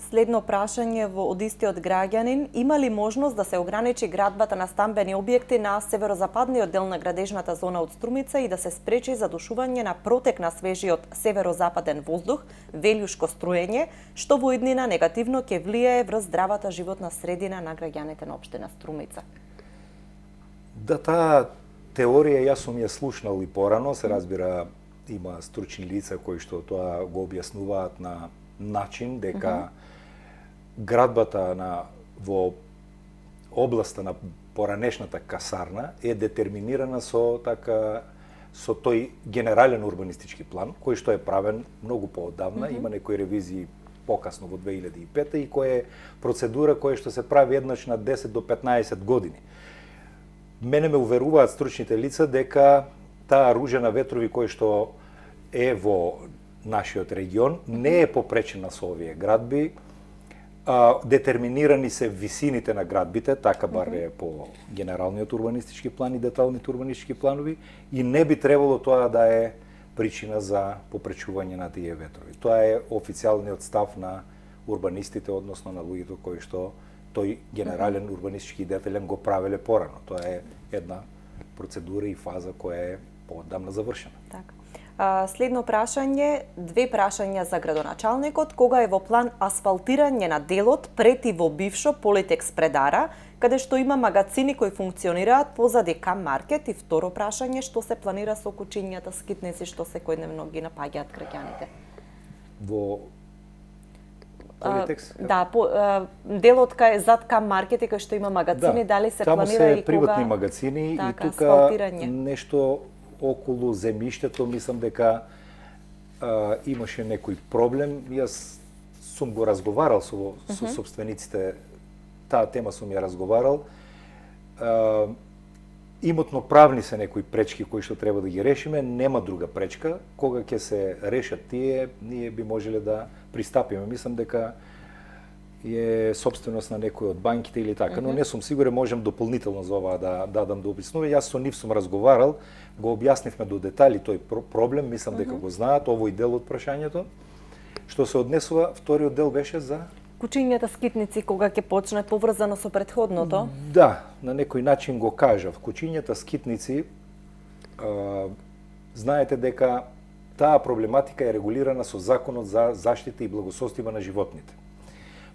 Следно прашање од истиот граѓанин, има ли можност да се ограничи градбата на стамбени објекти на северозападниот дел на градежната зона од Струмица и да се спречи задушување на протек на свежиот северозападен воздух, велјушко струење, што во иднина негативно ќе влијае врз здравата животна средина на граѓаните на општина Струмица? Да, таа теорија јас сум ја слушнал и порано, се разбира има стручни лица кои што тоа го објаснуваат на начин дека градбата во областа на поранешната касарна е детерминирана со тој генерален урбанистички план, кој што е правен многу поодамна, има некои ревизии покасно во 2005 и која е процедура која што се прави еднаш на 10 до 15 години. Мене ме уверуваат стручните лица дека таа ружа на ветрови кој што е во нашиот регион не е попречена со овие градби. Детерминирани се висините на градбите, така бар е по генералниот урбанистички план и деталните урбанистички планови, и не би требало тоа да е причина за попречување на тие ветрови. Тоа е официјалниот став на урбанистите, односно на луѓето кои што тој генерален урбанистички и детален го правеле порано. Тоа е една процедура и фаза која е поодамна завршена. Така. Следно прашање, две прашања за градоначалникот. Кога е во план асфалтирање на делот пред и во бившо Политекс предара, каде што има магацини кои функционираат позади Кам Маркет? И второ прашање, што се планира со кучињата скитници што секојдневно ги напаѓаат граѓаните? Во Политекс? Да, делот кај зад Кам Маркет и кај што има магацини, дали се планира и кога? Таму се приватни магацини и тука нешто околу земјиштето, мислам дека имаше некој проблем. Јас сум го разговарал со собствениците, таа тема сум ја разговарал. Имотно правни се некои пречки кои што треба да ги решиме, нема друга пречка. Кога ќе се решат тие, ние би можеле да пристапиме. Мислам дека е собственост на некој од банките или така, но не сум сигурен, можем дополнително за ова да дадам да објаснувам. Јас со нив сум разговарал, го објаснивме до детали тој проблем, мислам дека го знаат, овој дел од прашањето. Што се однесува, вториот дел беше за кучињата скитници кога ќе почне поврзано со претходното? Да, на некој начин го кажав. Кучињата скитници, знаете дека таа проблематика е регулирана со Законот за заштита и благосостојба на животните.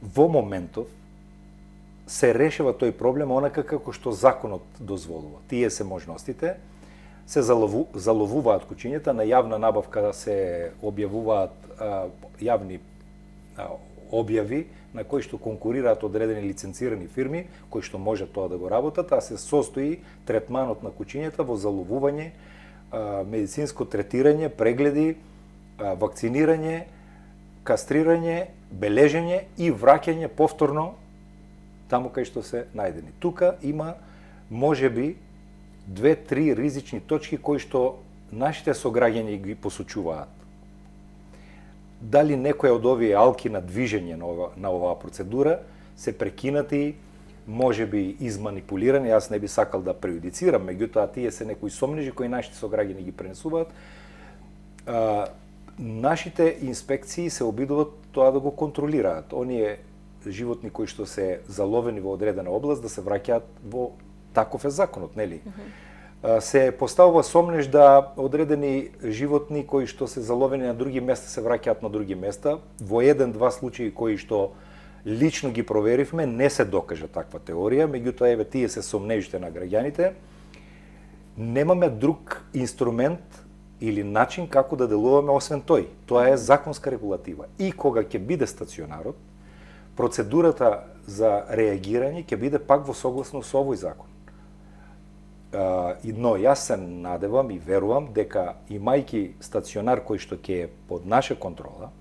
Во моментов се решава тој проблем онака како што законот дозволува. Тие се можностите, се заловуваат кучињата, на јавна набавка се објавуваат јавни објави на кои што конкурираат одредени лиценцирани фирми, кои што можат тоа да го работат, а се состои третманот на кучињата во заловување, медицинско третирање, прегледи, вакцинирање, кастрирање, бележење и враќање повторно таму кај што се најдени. Тука има можеби 2-3 ризични точки кои што нашите сограѓани ги посочуваат. Дали некоја од овие алки на движење на оваа процедура се прекинати, можеби изманипулирани, јас не би сакал да преюдицирам, меѓутоа тие се некои сомнежи кои нашите сограѓани ги пренесуваат. Нашите инспекции се обидуваат тоа да го контролираат. Оние животни кои што се заловени во одредена област да се враќаат во таков е законот, нели? Се поставува сомнеж да одредени животни кои што се заловени на други места се враќаат на други места. Во 1-2 случаи кои што лично ги проверивме, не се докажа таква теорија, меѓутоа еве тие се сомнежите на граѓаните. Немаме друг инструмент или начин како да делуваме освен тој. Тоа е законска регулатива. И кога ќе биде стационарот, процедурата за реагирање ќе биде пак во согласно со овој закон. Но јас се надевам и верувам дека имајќи стационар кој што ќе е под наша контрола,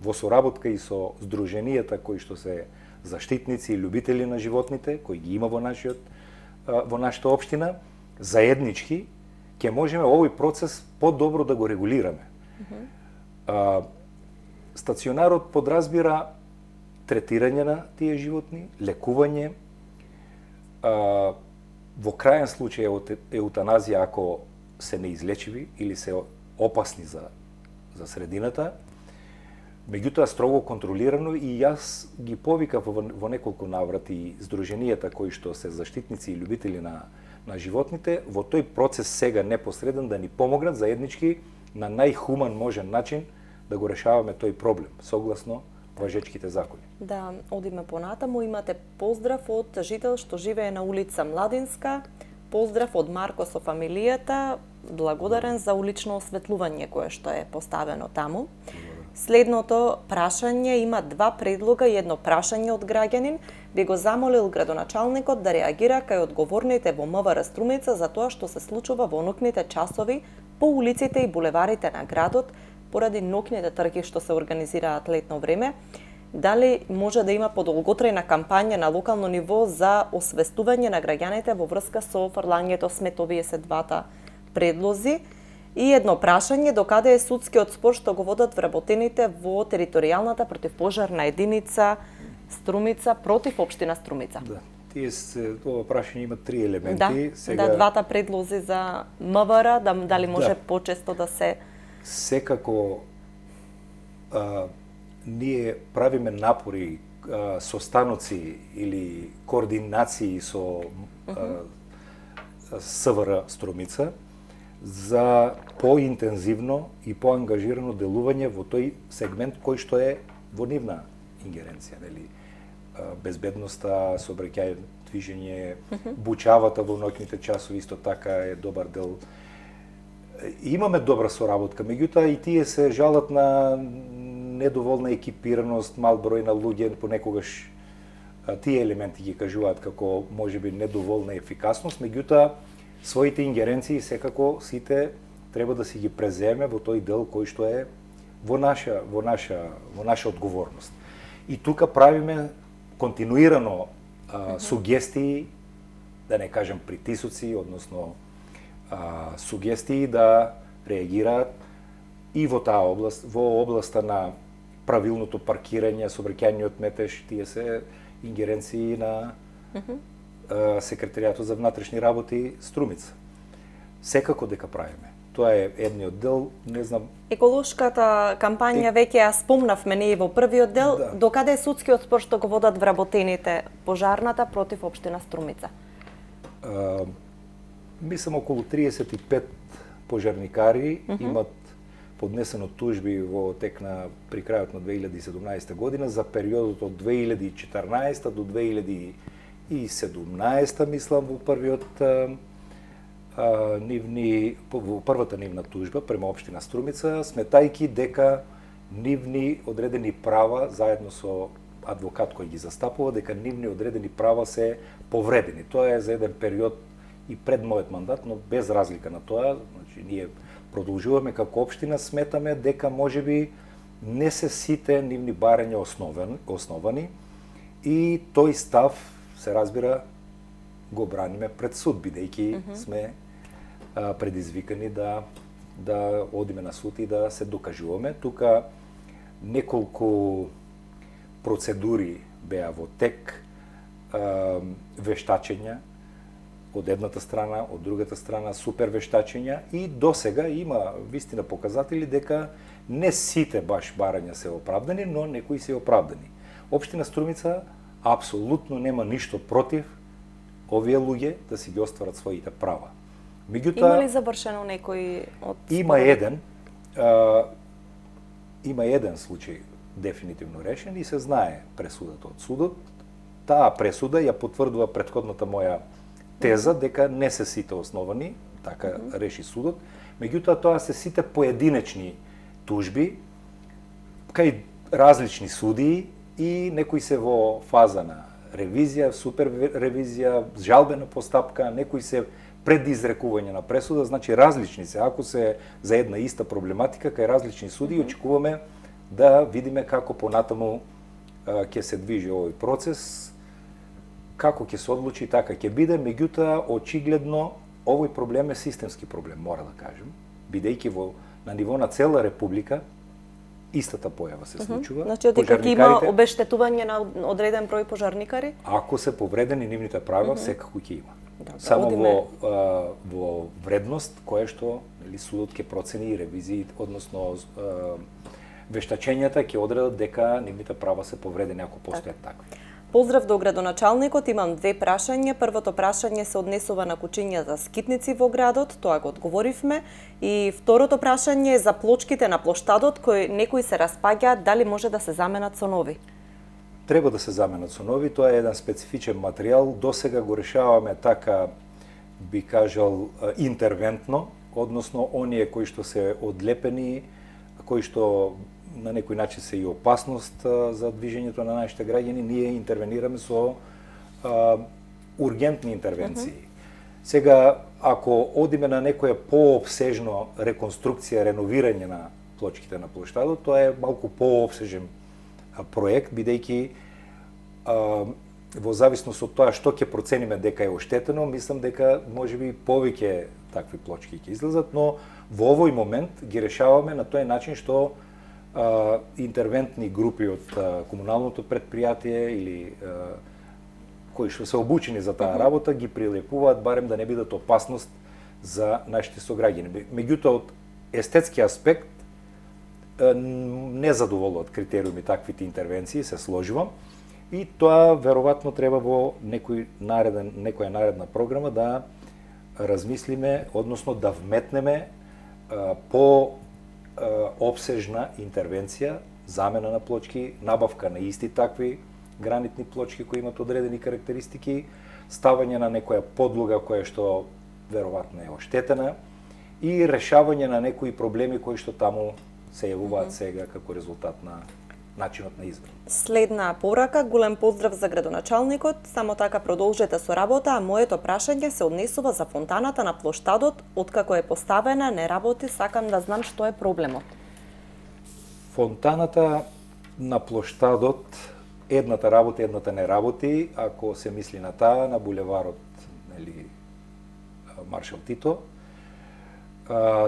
во соработка и со здруженијата кои што се заштитници и љубители на животните, кои ги има во нашата општина, заеднички ќе можеме овој процес подобро да го регулираме. Стационарот подразбира третирање на тие животни, лекување, во крајен случај еутаназија ако се неизлечиви или се опасни за средината, меѓутоа строго контролирано, и јас ги повикав во неколку наврати здруженијата кои што се заштитници и љубители на животните во тој процес сега непосреден да ни помогнат заеднички на најхуман можен начин да го решаваме тој проблем согласно важечките закони. Да, одиме понатаму. Имате поздрав од жител што живее на улица Младинска. Поздрав од Марко со фамилијата. Благодарен за улично осветлување кое што е поставено таму. Следното прашање има 2 предлога и едно прашање од граѓанин. Би го замолил градоначалникот да реагира кај одговорните во МВР Струмица за тоа што се случува во ноќните часови по улиците и булеварите на градот поради ноќните трги што се организираат летно време. Дали може да има подолготрајна кампања на локално ниво за освестување на граѓаните во врска со фрлањето сметови се двата предлози? И едно прашање, докаде е судскиот спор што го водат вработените во територијалната противпожарна единица Струмица против општина Струмица? Да. Ова прашање има 3 елементи. Да, двата предлози за МВР, дали може почесто да се... Секако ние правиме напори со станоци или координации со СВР Струмица за поинтензивно и поангажирано делување во тој сегмент кој што е во нивна ингеренција, нели? Безбедноста, сообраќајно движење, бучавата во ноќните часови исто така е добар дел. Имаме добра соработка, меѓутоа и тие се жалат на недоволна екипираност, мал број на луѓе, понекогаш тие елементи ги кажуваат како можеби недоволна ефикасност, меѓутоа своите ингеренции секако сите треба да си ги преземе во тој дел кој што е во наша одговорност. И тука правиме континуирано сугестии, да не кажем притисоци, односно сугестии да реагираат и во таа област, во областа на правилното паркирање, сообраќајниот метеж, тие се ингеренции на Секретаријатот за внатрешни работи Струмица. Секако дека правиме. Тоа е едниот дел, не знам. Еколошката кампања веќе ја спомнавме ние во првиот дел, да. Докаде е судскиот спор што го водат вработените пожарната против општина Струмица? Мислам околу 35 пожарникари имат поднесено тужби во тек на при крајот на 2017 година за периодот од 2014 до 2017, мислам, во првиот во првата нивна тужба према општина Струмица, сметајки дека нивни одредени права заедно со адвокат кој ги застапува, дека нивни одредени права се повредени. Тоа е за еден период и пред мојот мандат, но без разлика на тоа, значи ние продолжуваме како општина, сметаме дека можеби не се сите нивни барања основани и тој став се разбира го браниме пред суд, бидејќи сме предизвикани да одиме на суд и да се докажуваме. Тука неколку процедури беа во тек, вештачења од едната страна, од другата страна супер вештачења и досега има вистина показатели дека не сите баш барања се оправдани, но некои се оправдани. Општина Струмица апсолутно нема ништо против овие луѓе да си ги остварат своите права. Меѓутоа, има ли завршено некој од има еден случај дефинитивно решен и се знае пресудата од судот. Таа пресуда ја потврдува претходната моја теза дека не се сите основани, така реши судот. Меѓутоа тоа се сите поединечни тужби кај различни судии и некои се во фаза на ревизија, супер ревизија, жалбена постапка, некои се пред изрекување на пресуда, значи различни се. Ако се за една иста проблематика кај различни судии, очекуваме да видиме како понатаму ќе се движи овој процес, како ќе се одлучи, така ќе биде, меѓутоа очигледно овој проблем е системски проблем, мора да кажем, бидејќи на ниво на цела република истата појава се случува. Значи дека ќе има обештетување на одреден број пожарникари? Ако се повредени нивните права, секако ќе има. Само во вредност која што судот ќе процени и ревизии, односно вештачењата ќе одредат дека нивните права се повредени ако постојат такви. Поздрав до градоначалникот, имам две прашања. Првото прашање се однесува на кучињата скитници во градот, тоа го одговоривме. И второто прашање е за плочките на плоштадот, кои некои се распаѓаат, дали може да се заменат со нови? Треба да се заменат со нови, тоа е еден специфичен материјал. Досега го решаваме така, би кажал, интервентно, односно оние кои што се одлепени, кои што на некој начин се и опасност за движењето на нашите граѓани, ние интервенираме со ургентни интервенции. Сега, ако одиме на некоја пообсежно реконструкција, реновирање на плочките на плоштадот, тоа е малку пообсежен проект, бидејќи во зависност од тоа што ќе процениме дека е оштетено, мислам дека можеби повеќе такви плочки ќе излезат, но во овој момент ги решаваме на тој начин што интервентни групи од комуналното предпријатие или кои што се обучени за таа работа ги прилепуваат барем да не бидат опасност за нашите сограѓани. Меѓутоа од естетски аспект не задоволуваат критериуми таквите интервенции, се сложувам, и тоа веројатно треба во некоја наредна програма да размислиме, односно да вметнеме по обсежна интервенција, замена на плочки, набавка на исти такви гранитни плочки кои имат одредени карактеристики, ставање на некоја подлога која што веројатно е оштетена и решавање на некои проблеми кои што таму се јавуваат сега како резултат на начинот на извршување. Следна порака, голем поздрав за градоначалникот, само така продолжете со работа, а моето прашање се однесува за фонтаната на плоштадот, откако е поставена, не работи, сакам да знам што е проблемот. Фонтаната на плоштадот, едната работи, едната не работи, ако се мисли на таа, на булеварот, нели, Маршал Тито.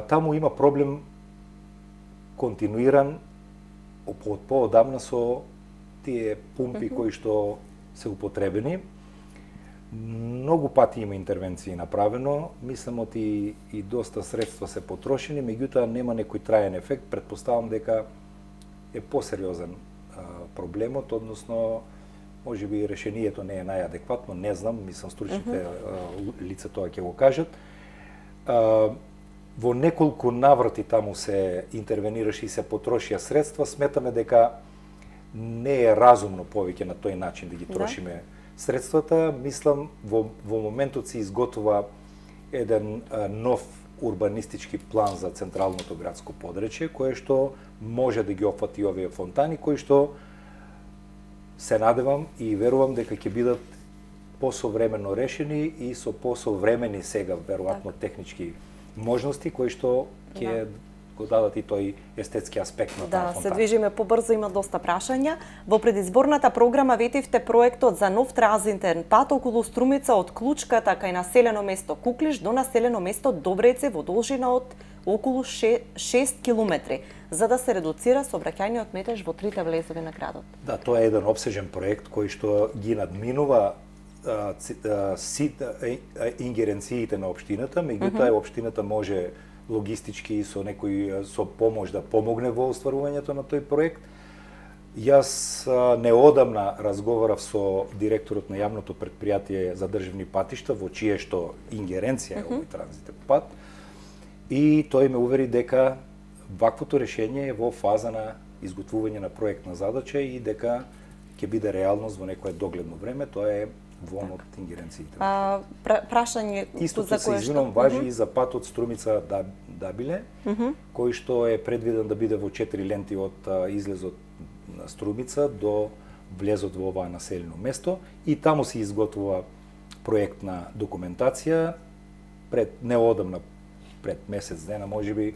Таму има проблем континуиран од поодамна со тие пумпи кои што се употребени. Многу пати има интервенции направено, мислам и доста средства се потрошени, меѓутоа нема некој траен ефект. Претпоставам дека е посериозен проблемот, односно можеби решението не е најадекватно, не знам, мислам стручните лица тоа ќе го кажат. Во неколку наврати таму се интервенираше и се потрошија средства, сметаме дека не е разумно повеќе на тој начин да ги трошиме средствата. Мислам, во моментот се изготвува еден нов урбанистички план за централното градско подречје, кое што може да ги опфати овие фонтани, кои што се надевам и верувам дека ќе бидат посовремено решени и со посовремени сега, веројатно, технички можности, кои што ќе го дадат и тој естетски аспект на таа фонтана. Се движиме побрзо, има доста прашања. Во предизборната програма ветивте проектот за нов транзитен пат околу Струмица од Клучката кај населено место Куклиш до населено место Добреце во должина од околу 6 километри, за да се редуцира сообраќајниот метеж во трите влезови на градот. Да, тоа е еден обсежен проект кој што ги надминува ингеренциите на општината, меѓутоа општината може логистички со помош да помогне во остварувањето на тој проект. Јас неодамна разговарав со директорот на јавното претпријатие за државни патишта, во чие што ингеренција е овој транзитен пат, и тој ме увери дека ваквото решение е во фаза на изготвување на проектна задача и дека ќе биде реалност во некое догледно време. Тоа е вон од ингеренциите. Прашање Истото се извинувам важи и за патот Струмица Дабиле, кој што е предвиден да биде во 4 ленти од излезот на Струмица до влезот во оваа населено место, и таму се изготвува проектна документација. Неодамна, пред месец дена можеби,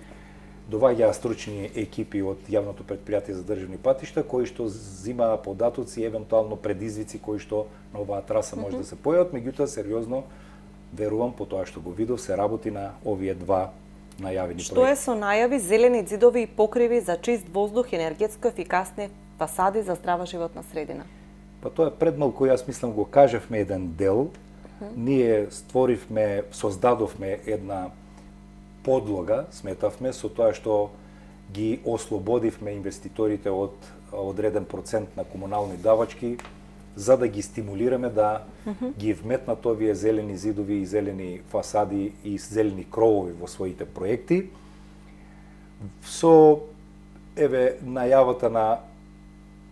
доваѓаа стручни екипи од јавното претпријатие за државни патишта, кои што зимаа податоци и евентуално предизвици кои што на оваа траса може да се појават, меѓутоа сериозно верувам, по тоа што го видов, се работи на овие два најавени проекти. Што е со најави зелени ѕидови и покриви за чист воздух, енергетско ефикасни фасади за здрава животна средина? Па тоа пред малку, јас мислам, го кажавме еден дел. Ние создадовме една подлога, сметавме, со тоа што ги ослободивме инвеститорите од одреден процент на комунални давачки, за да ги стимулираме да ги вметнат овие зелени зидови и зелени фасади и зелени кровови во своите проекти. Со најавата на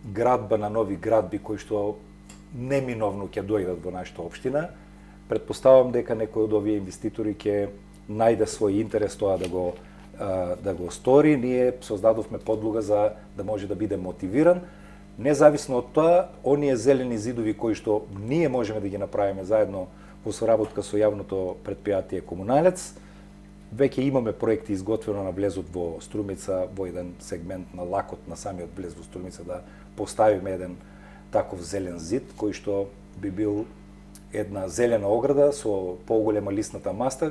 градба на нови градби кои што неминовно ќе дојдат во нашата општина, претпоставам дека некој од овие инвеститори ќе најде свој интерес тоа да го стори. Ние создадовме подлога за да може да биде мотивиран. Независно од тоа, оние зелени зидови кои што ние можеме да ги направиме заедно во соработка со јавното претпријатие Комуналец, веќе имаме проекти изготвено на влезот во Струмица, во еден сегмент на лакот на самиот влез во Струмица, да поставиме еден таков зелен зид, кој што би бил една зелена ограда со поголема лисната маса,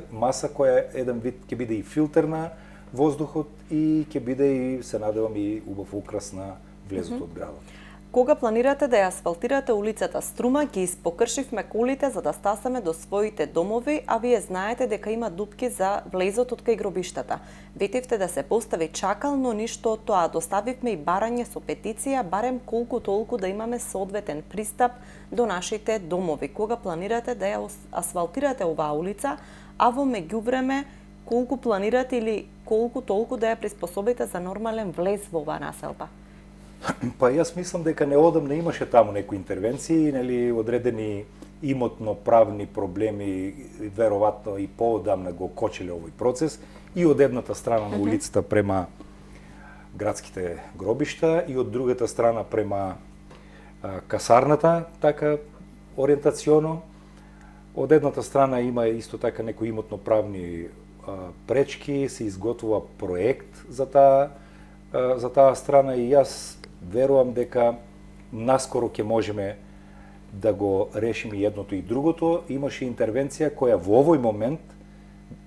која еден вид ќе биде и филтер на воздухот и ќе биде и, се надевам, и убав украс на влезот од градот. Кога планирате да ја асфалтирате улицата Струма, ги испокршивме колите за да стасаме до своите домови, а вие знаете дека има дупки за влезот од кај гробиштата. Ветивте да се постави чакал, но ништо од тоа. Доставивме и барање со петиција, барем колку толку да имаме соодветен пристап до нашите домови. Кога планирате да ја асфалтирате оваа улица, а во меѓувреме колку планирате или колку толку да ја приспособите за нормален влез во оваа населба? Па јас мислам дека неодамна имаше таму некои интервенции, нели, одредени имотно-правни проблеми, веројатно и поодамна го кочеле овој процес, и од едната страна на улицата према градските гробишта и од другата страна према касарната, така ориентационо. Од едната страна има исто така некои имотно-правни пречки, се изготвува проект за таа за таа страна и јас верувам дека наскоро ќе можеме да го решиме едното и другото. Имаше интервенција која во овој момент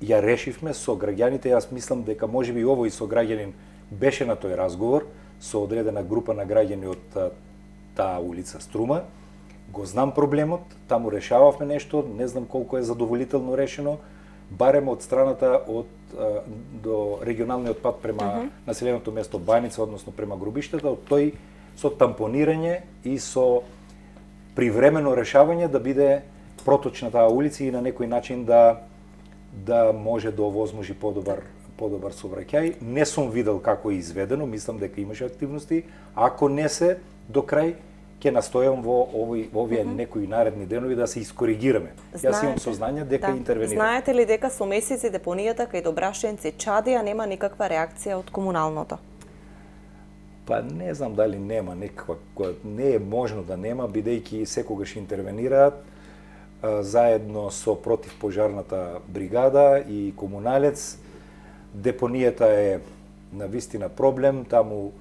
ја решивме со граѓаните. Јас мислам дека можеби и овој сограѓанин беше на тој разговор со одредена група на граѓани од таа улица Струма. Го знам проблемот, таму решававме нешто, не знам колку е задоволително решено, барем од страната до регионалниот пат према населеното место Бајница, односно према Грубиштата, од тој со тампонирање и со привремено решавање да биде проточна таа улица и на некој начин да може да овозможи подобар сообраќај. Не сум видел како е изведено, мислам дека имаше активности. Ако не се до крај, ќе настојам во овие некои наредни денови да се искоригираме. Јас имам сознание дека интервенирам. Знаете ли дека со месеци депонијата кај Добрашенци чади, а нема никаква реакција од комуналното? Па не знам дали нема некаква, не е можно да нема, бидејќи секогаш интервенираат заедно со противпожарната бригада и комуналец. Депонијата е навистина проблем, таму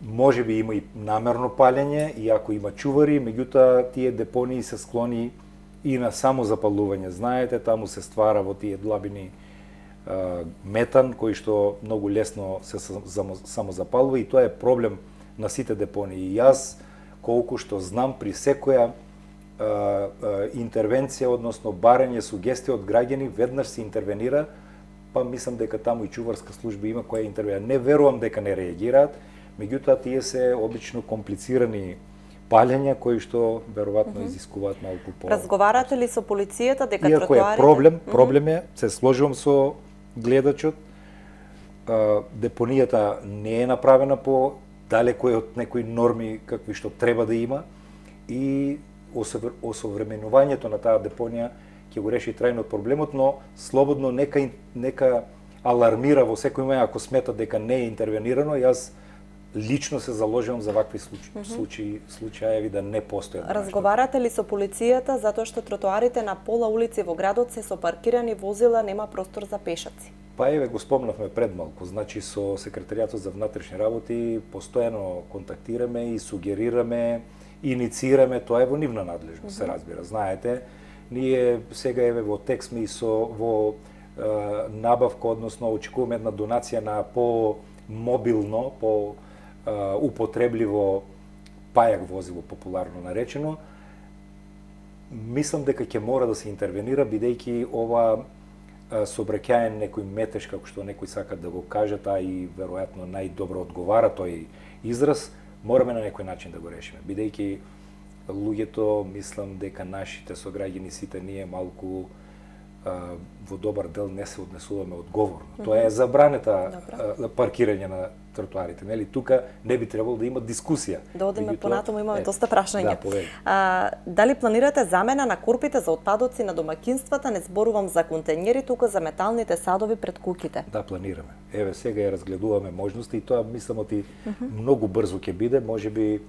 може би има и намерно палење, иако има чувари, меѓутоа тие депонии се склони и на самозапалување. Знаете, таму се ствара во тие длабини метан, кој што многу лесно се самозапалува и тоа е проблем на сите депонии. И јас, колку што знам, при секоја интервенција, односно барање сугестија од граѓани, веднаш се интервенира, па мислам дека таму и чуварска служба има која интервенира. Не верувам дека не реагираат, меѓутоа тие се обично комплицирани палења кои што веројатно изискуваат малку по. Разговарате ли со полицијата дека тротоарите? Иако е проблем е, се сложувам со гледачот. Депонијата не е направена по далеко е од некои норми какви што треба да има и осовременувањето на таа депонија ќе го реши трајно проблемот, но слободно нека алармира во секој момент ако смета дека не е интервенирано. Јас лично се заложувам за вакви случаи да не постојат. Разговарате ли со полицијата затоа што тротоарите на пола улици во градот се со паркирани возила, нема простор за пешаци? Па еве го спомнавме пред малку, значи со секретаријатот за внатрешни работи постојано контактираме и сугерираме, инициираме, тоа е во нивна надлежност, се разбира. Знаете, ние сега еве во тек сме и во набавка, односно очекуваме една донација на по-мобилно, употребливо пајак возило, популарно наречено. Мислам дека ќе мора да се интервенира, бидејќи ова сообраќаен некој метеж, како што некој сака да го каже, таа и веројатно најдобро одговара тој израз, мораме на некој начин да го решиме. Бидејќи луѓето, мислам дека нашите сограѓани сите ние малку во добар дел не се однесуваме одговорно. Тоа е забранета паркирање на тротоарите, нели? Тука не би требало да има дискусија. Да одиме понатаму, имаме доста прашања. Да, дали планирате замена на корпите за отпадоци на домаќинствата? Не зборувам за контењери, тука за металните садови пред куќите. Да, планираме. Еве сега ја разгледуваме можности и тоа мислам оти многу брзо ќе биде, можеби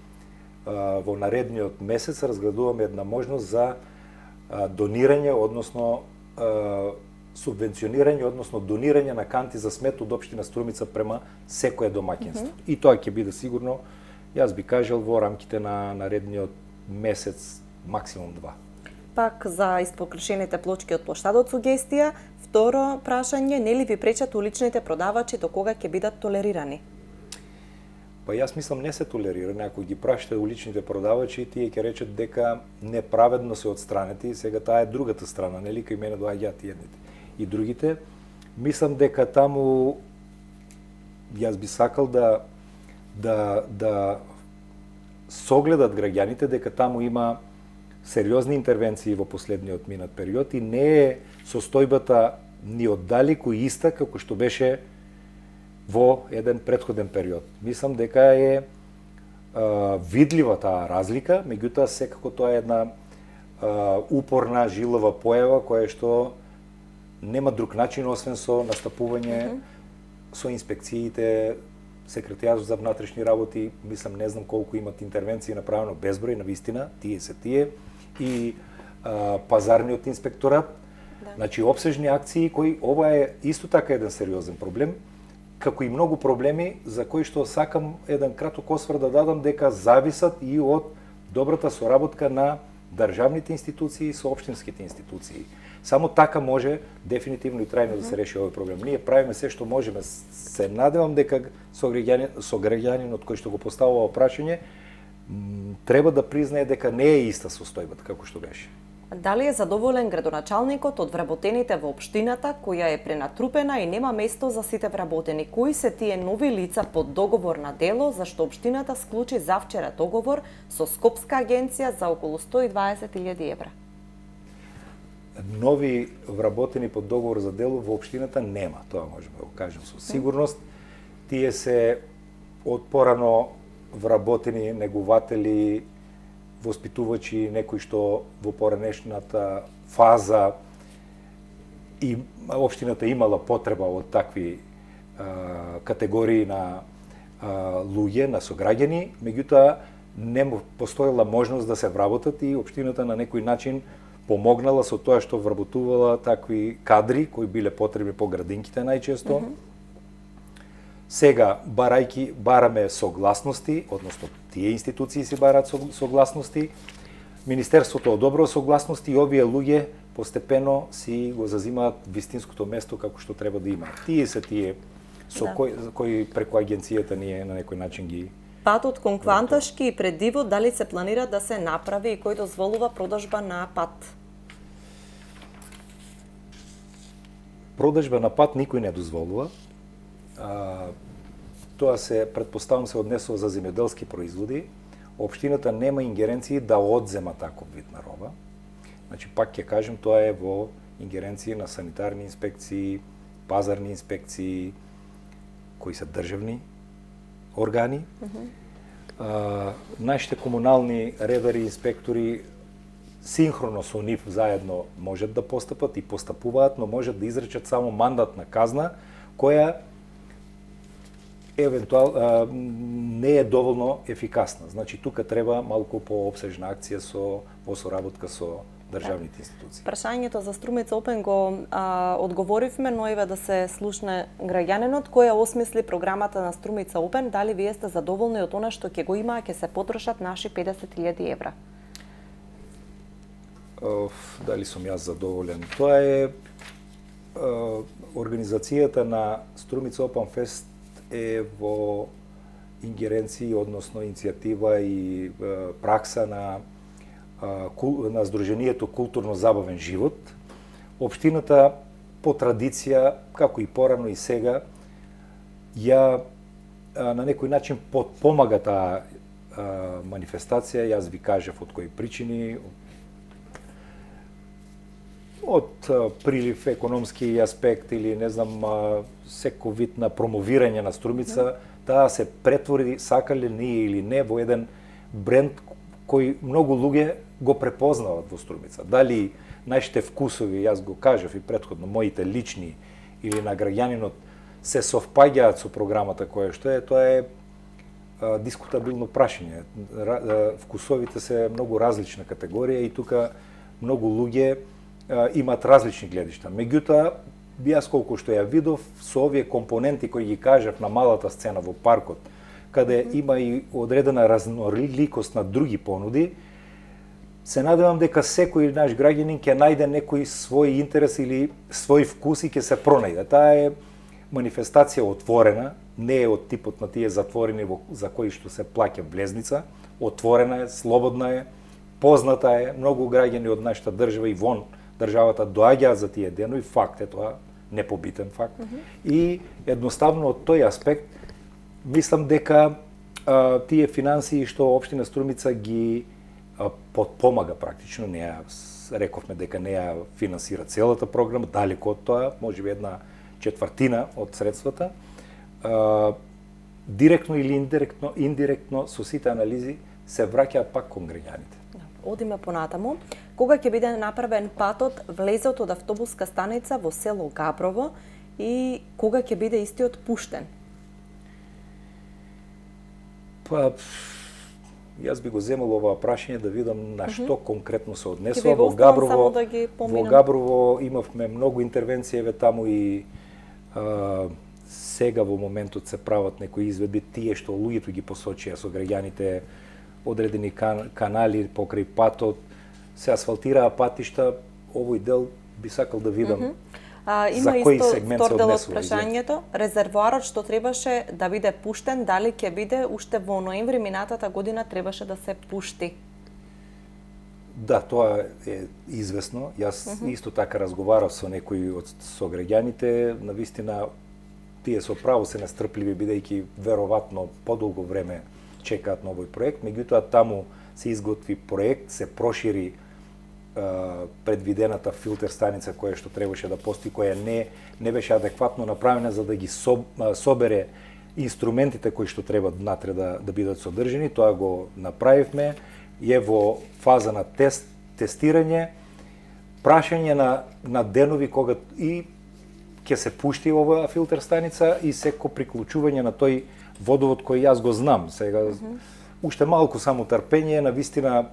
во наредниот месец разгледуваме една можност за донирање, односно субвенционирање, односно донирање на канти за смет од општина Струмица према секое домаќинство. И тоа ќе биде сигурно, јас би кажал, во рамките на наредниот месец, максимум 2. Пак за испокршените плочки од плоштадот сугестија. Второ прашање, нели ви пречат уличните продавачи, до кога ќе бидат толерирани? Па јас мислам не се толерирани, ако ги прашате уличните продавачи, тие ќе речат дека неправедно се отстранети, сега таа е другата страна, нели, кај мене доаѓаат едните и другите. Мислам дека таму јас би сакал да согледат граѓаните дека таму има сериозни интервенции во последниот минат период и не е состојбата ни оддалеку иста како што беше во еден претходен период. Мислам дека е видлива таа разлика, меѓутоа секако тоа е една упорна, жилова појава која што нема друг начин освен со настапување со инспекциите, секретаријатот за внатрешни работи, мислам не знам колку имат интервенции направено, безброј на вистина, тие се тие и пазарниот инспекторат. Значи обсежни акции кои ова е исто така еден сериозен проблем. како и многу проблеми за кои што сакам еден краток осврт да дадам дека зависат и од добрата соработка на државните институции со општинските институции. Само така може дефинитивно и трајно да се реши овој проблем. Ние правиме се што можеме. Се надевам дека со граѓанинот кој што го поставува прашање треба да признае дека не е иста состојбата како што беше. Дали е задоволен градоначалникот од вработените во општината која е пренатрупена и нема место за сите вработени? Кои се тие нови лица под договор на дело зашто општината склучи завчера договор со Скопска агенција за околу 120.000 евра? Нови вработени под договор за дело во општината нема, тоа можеме да го кажем со сигурност. Тие се од порано вработени негователи, воспитувачи, некои што во поранешната фаза и општината имала потреба од такви категории на луѓе, на сограѓани, меѓутоа не постоела можност да се вработат и општината на некој начин помогнала со тоа што вработувала такви кадри кои биле потребни по градинките најчесто. Сега, бараме согласности, односно тие институции си бараат согласности, Министерството одобрува согласности и овие луѓе постепено си го зазимаат вистинското место како што треба да имаат. Тие се тие со кои преку агенцијата ние на некој начин ги... Патот кон Кванташки и пред Диво, дали се планира да се направи и кој дозволува продажба на пат? Продажба на пат никој не дозволува. Тоа се, предпоставам, се однесува за земјоделски производи. Општината нема ингеренции да одзема таков вид на роба. Значи, пак ќе кажем, тоа е во ингеренции на санитарни инспекции, пазарни инспекции, кои се државни органи. Нашите комунални редари и инспектори синхроно со нив заедно можат да постапат и постапуваат, но можат да изречат само мандатна казна, која не е доволно ефикасна. Значи, тука треба малку поопсежна акција во соработка со државните институции. Прашањето за Струмица Опен го одговоривме, но еве да се слушне граѓанинот која осмисли програмата на Струмица Опен, дали вие сте задоволни од она што ќе го има, ќе се потрошат наши 50.000 евра? Дали сум јас задоволен? Тоа е организацијата на Струмица Опен Фест е во ингеренции, односно иницијатива и пракса на Сдруженијето Културно-забавен живот. Општината по традиција, како и порано и сега, ја на некој начин подпомага таа манифестација. Јас ви кажав од кои причини, од прилив економски аспект или не знам секој вид на промовирање на Струмица, таа се претвори, сакале ние или не, во еден бренд кој многу луѓе го препознават во Струмица. Дали нашите вкусови, јас го кажав и претходно, моите лични или на граѓанинот се совпаѓаат со програмата која што е, тоа е дискутабилно прашање. Вкусовите се многу различна категорија и тука многу луѓе имаат различни гледишта. Меѓутоа, јас колку што ја видов со овие компоненти кои ги кажав на малата сцена во паркот, каде има и одредена разноликост на други понуди, се надевам дека секој наш граѓанин ќе најде некој свој интерес или свој вкус и ќе се пронајде. Таа е манифестација отворена, не е од типот на тие затворени за кои што се плаќа влезница, отворена е, слободна е, позната е, многу граѓани од нашата држава и вон државата доаѓаат за тие денови, факт е тоа, непобитен факт. И едноставно од тој аспект мислам дека тие финансии што општина Струмица ги подпомага практично, не ја рековме дека не ја финансира целата програма, далеку од тоа, можеби 1/4 од средствата, директно или индиректно со сите анализи се враќаат пак кон граѓаните. Одиме понатаму. Кога ќе биде направен патот влезот од автобуска станица во село Габрово и кога ќе биде истиот пуштен? Па, јас би го земал ова прашање да видам на што конкретно се однесува. Ќе ви го оставам само да ги поминам. Во Габрово имавме многу интервенции, еве таму и сега во моментот се прават некои изведби, тие што луѓето ги посочија со граѓаните, одредени канали покрај патот, се асфалтираа патишта, овој дел би сакал да видам има за кој исто сегмент втор се дел од однесува. прашањето. Резервоарот што требаше да биде пуштен, дали ќе биде уште во ноември минатата година требаше да се пушти? Да, тоа е известно. Јас исто така разговарав со некои од сограѓаните, навистина тие со право се настрпливи бидејќи веројатно подолго време чекаат на овој проект, меѓутоа таму се изготви проект, се прошири предвидената филтер станица која што требаше да постои, која не беше адекватно направена за да ги собере инструментите кои што треба внатре да бидат содржани. Тоа го направивме, е во фаза на тестирање, прашање на денови кога и ќе се пушти оваа филтер станица и секо приклучување на тој водовод кој јас го знам. Сега уште малку само трпење, навистина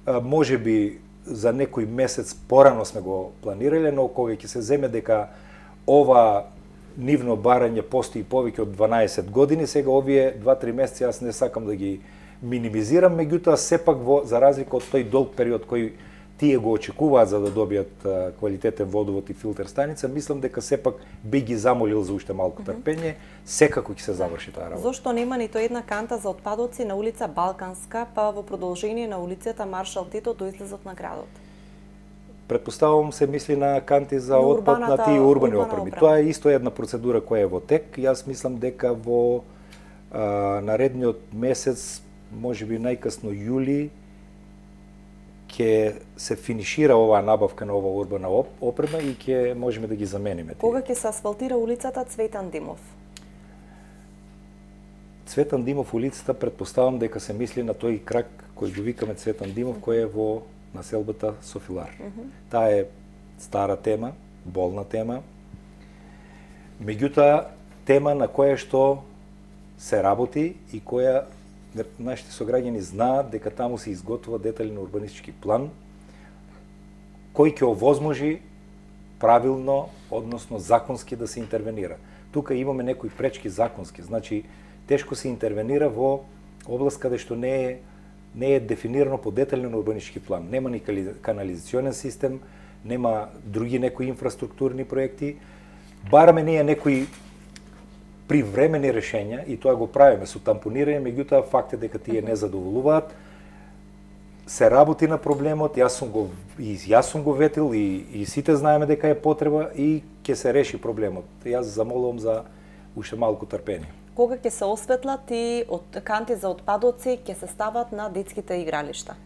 можеби за некој месец порано сме го планирале, но кога ќе се земе дека ова нивно барање постои повеќе од 12 години, сега овие 2-3 месеци јас не сакам да ги минимизирам, меѓутоа сепак за разлика од тој долг период кој тие го очекуваат за да добијат квалитетен водовод и филтер станица, мислам дека сепак би ги замолил за уште малку трпење, секако ќе се заврши таа работа. Зошто нема ниту една канта за отпадоци на улица Балканска, па во продолжение на улицата Маршал Тито до излезот на градот? Предпоставувам се мисли на канти за отпад на тие урбани опреми. Тоа е исто една процедура која е во тек. Јас мислам дека во наредниот месец, можеби најкасно јули, ќе се финишира оваа набавка на оваа урбана опрема и ќе можеме да ги замениме. Кога ќе се асфалтира улицата Цветан Димов? Цветан Димов улицата, предпоставам дека се мисли на тој крак кој го викаме Цветан Димов, кој е во населбата Софилар. Таа е стара тема, болна тема. Меѓутоа, тема на која што се работи и која нашите сограѓани знаат дека таму се изготвува детален урбанистички план кој ќе овозможи правилно, односно законски да се интервенира. Тука имаме некои пречки законски, значи тешко се интервенира во област каде што не е дефинирано по детален урбанистички план. Нема ни канализационен систем, нема други некои инфраструктурни проекти. Бараме ние некои привремени решења и тоа го правиме со тампонирање, меѓутоа факт е дека тие не задоволуваат. Се работи на проблемот, јас сум го ветил и сите знаеме дека е потреба и ќе се реши проблемот. Јас замолувам за уште малку трпение. Кога ќе се осветлат и канти за отпадоци ќе се стават на детските игралишта?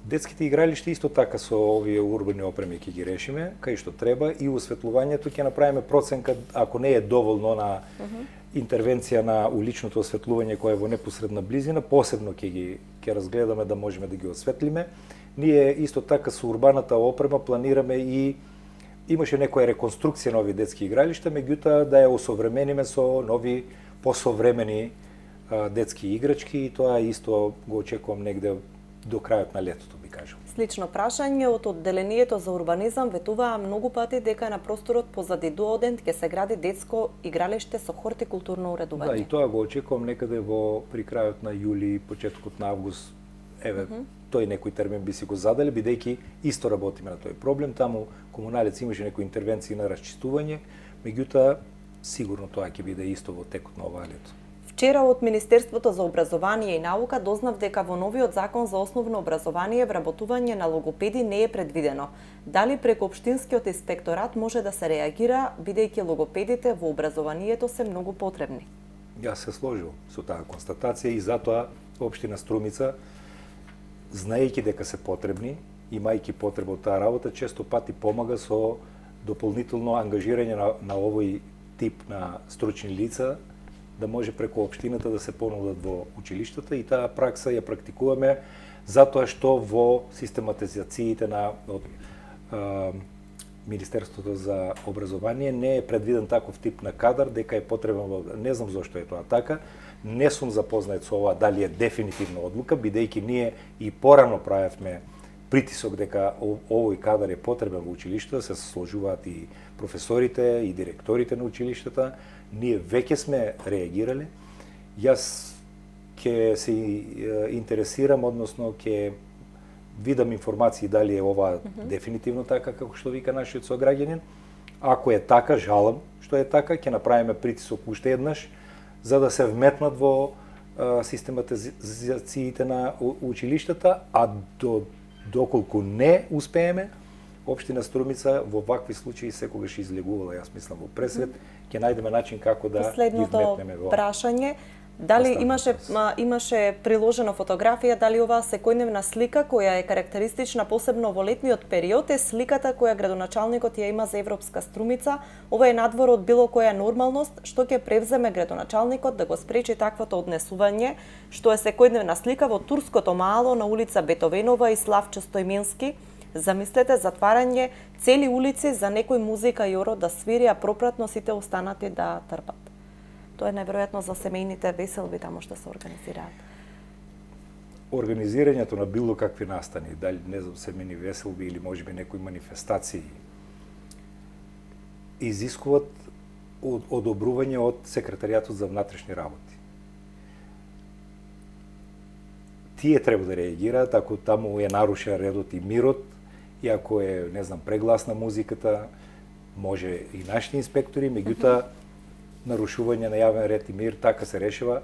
Детските игралишта исто така со овие урбани опреми ќе ги решиме, кај што треба, и осветлувањето ќе направиме проценка, ако не е доволно на интервенција на уличното осветлување кое е во непосредна близина, посебно ќе разгледаме да можеме да ги осветлиме. Ние исто така со урбаната опрема планираме и имаше некоја реконструкција на овие детски игралишта, меѓутоа да ја осовремениме со нови посовремени детски играчки и тоа исто го очекувам негде до крајот на летото, би кажал. Слично прашање од одделението за урбанизам ветуваа многу пати дека на просторот позади Дуодент ќе се гради детско игралиште со хортикултурно уредување. Да, и тоа го очекувам некаде при крајот на јули, почетокот на август. Еве, тој некој термин би си го задале, бидејќи исто работиме на тој проблем. Таму комуналец имаше некои интервенции на расчистување, меѓутоа сигурно тоа ќе биде исто во текот на оваа лето. Вчера од Министерството за образование и наука дознав дека во новиот закон за основно образование вработување на логопеди не е предвидено. Дали преку општинскиот инспекторат може да се реагира, бидејќи логопедите во образованието се многу потребни? Јас се сложил со таа констатација и затоа општина Струмица, знаејќи дека се потребни, имајќи потреба од таа работа, често пати помага со дополнително ангажирање на овој тип на стручни лица, да може преку општината да се понудат во училиштата и таа пракса ја практикуваме затоа што во систематизациите од Министерството за образование не е предвиден таков тип на кадар, дека е потребен, не знам зошто е тоа така, не сум запознат со ова дали е дефинитивна одлука, бидејќи ние и порано правевме притисок дека овој кадар е потребен во училиштето, се сложуваат и професорите и директорите на училиштата. Ние веќе сме реагирале. Јас ќе се интересирам, односно ќе видам информации дали е ова дефинитивно така како што вика нашиот сограѓанин. Ако е така, жалам што е така, ќе направиме притисок уште еднаш за да се вметнат во систематизациите на училиштата, а доколку не успееме, Општина Струмица во вакви случаи секогаш излегувала, јас мислам, во пресвет, ќе најдеме начин како да ги вметнеме во... Последното прашање, дали имаше приложена фотографија, дали оваа секојдневна слика која е карактеристична посебно во летниот период е сликата која градоначалникот ја има за Европска Струмица. Ова е надвор од било која нормалност, што ќе превземе градоначалникот да го спречи таквото однесување, што е секојдневна слика во турското мало на улица Бетовенова и Славчо Стојменски. Замислете затварање цели улици за некој музика Јоро да свири, а пропратно сите останати да трпат. Тоа е неверојатно за семејните веселби таму што се организираат. Организирањето на било какви настани, дали не знам семејни веселби или можеби некои манифестации, изискуваат одобрување од Секретаријатот за внатрешни работи. Тие треба да реагираат ако таму е нарушен редот и мирот, и ако е, не знам, прегласна музиката, може и нашите инспектори, меѓутоа нарушување на јавен ред и мир така се решава.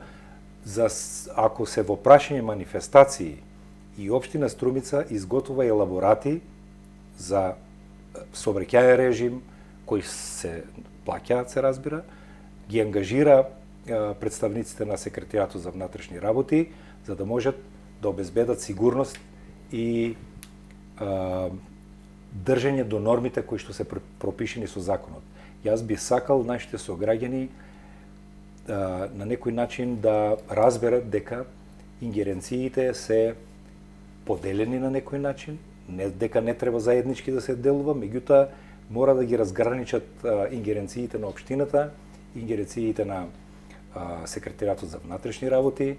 Ако се во прашање манифестации и Општина Струмица изготвува елаборати за сообраќајен режим кои се плаќаат, се разбира, ги ангажира представниците на Секретаријатот за внатрешни работи за да можат да обезбедат сигурност и држење до нормите кои што се пропишени со законот. Јас би сакал нашите сограѓани на некој начин да разберат дека ингеренциите се поделени на некој начин, не дека не треба заеднички да се делува, меѓутоа мора да ги разграничат ингеренциите на општината, ингеренциите на Секретаријатот за внатрешни работи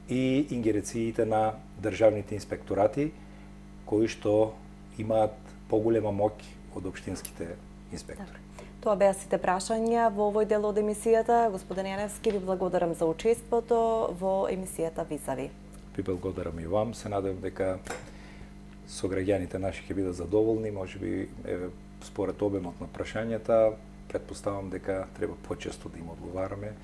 и ингеренциите на државните инспекторати, кои што имаат поголема моќ од општинските инспектори. Тоа беа сите прашања во овој дел од емисијата. Господин Јаневски, ви благодарам за учеството во емисијата Визави. Ви благодарам и вам. Се надевам дека сограѓаните наши ќе бидат задоволни, можеби според обемот на прашањата, претпоставам дека треба почесто да им одговараме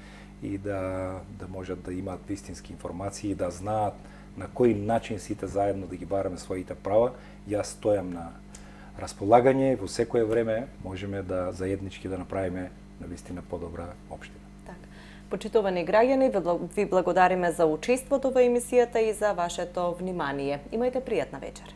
и да можат да имаат вистински информации и да знаат на кој начин сите заедно да ги бараме своите права. Јас стојам на располагање, во секое време можеме да заеднички да направиме навистина подобра општина. Така. Почитувани граѓани, ви благодариме за учеството во емисијата и за вашето внимание. Имајте пријатна вечер.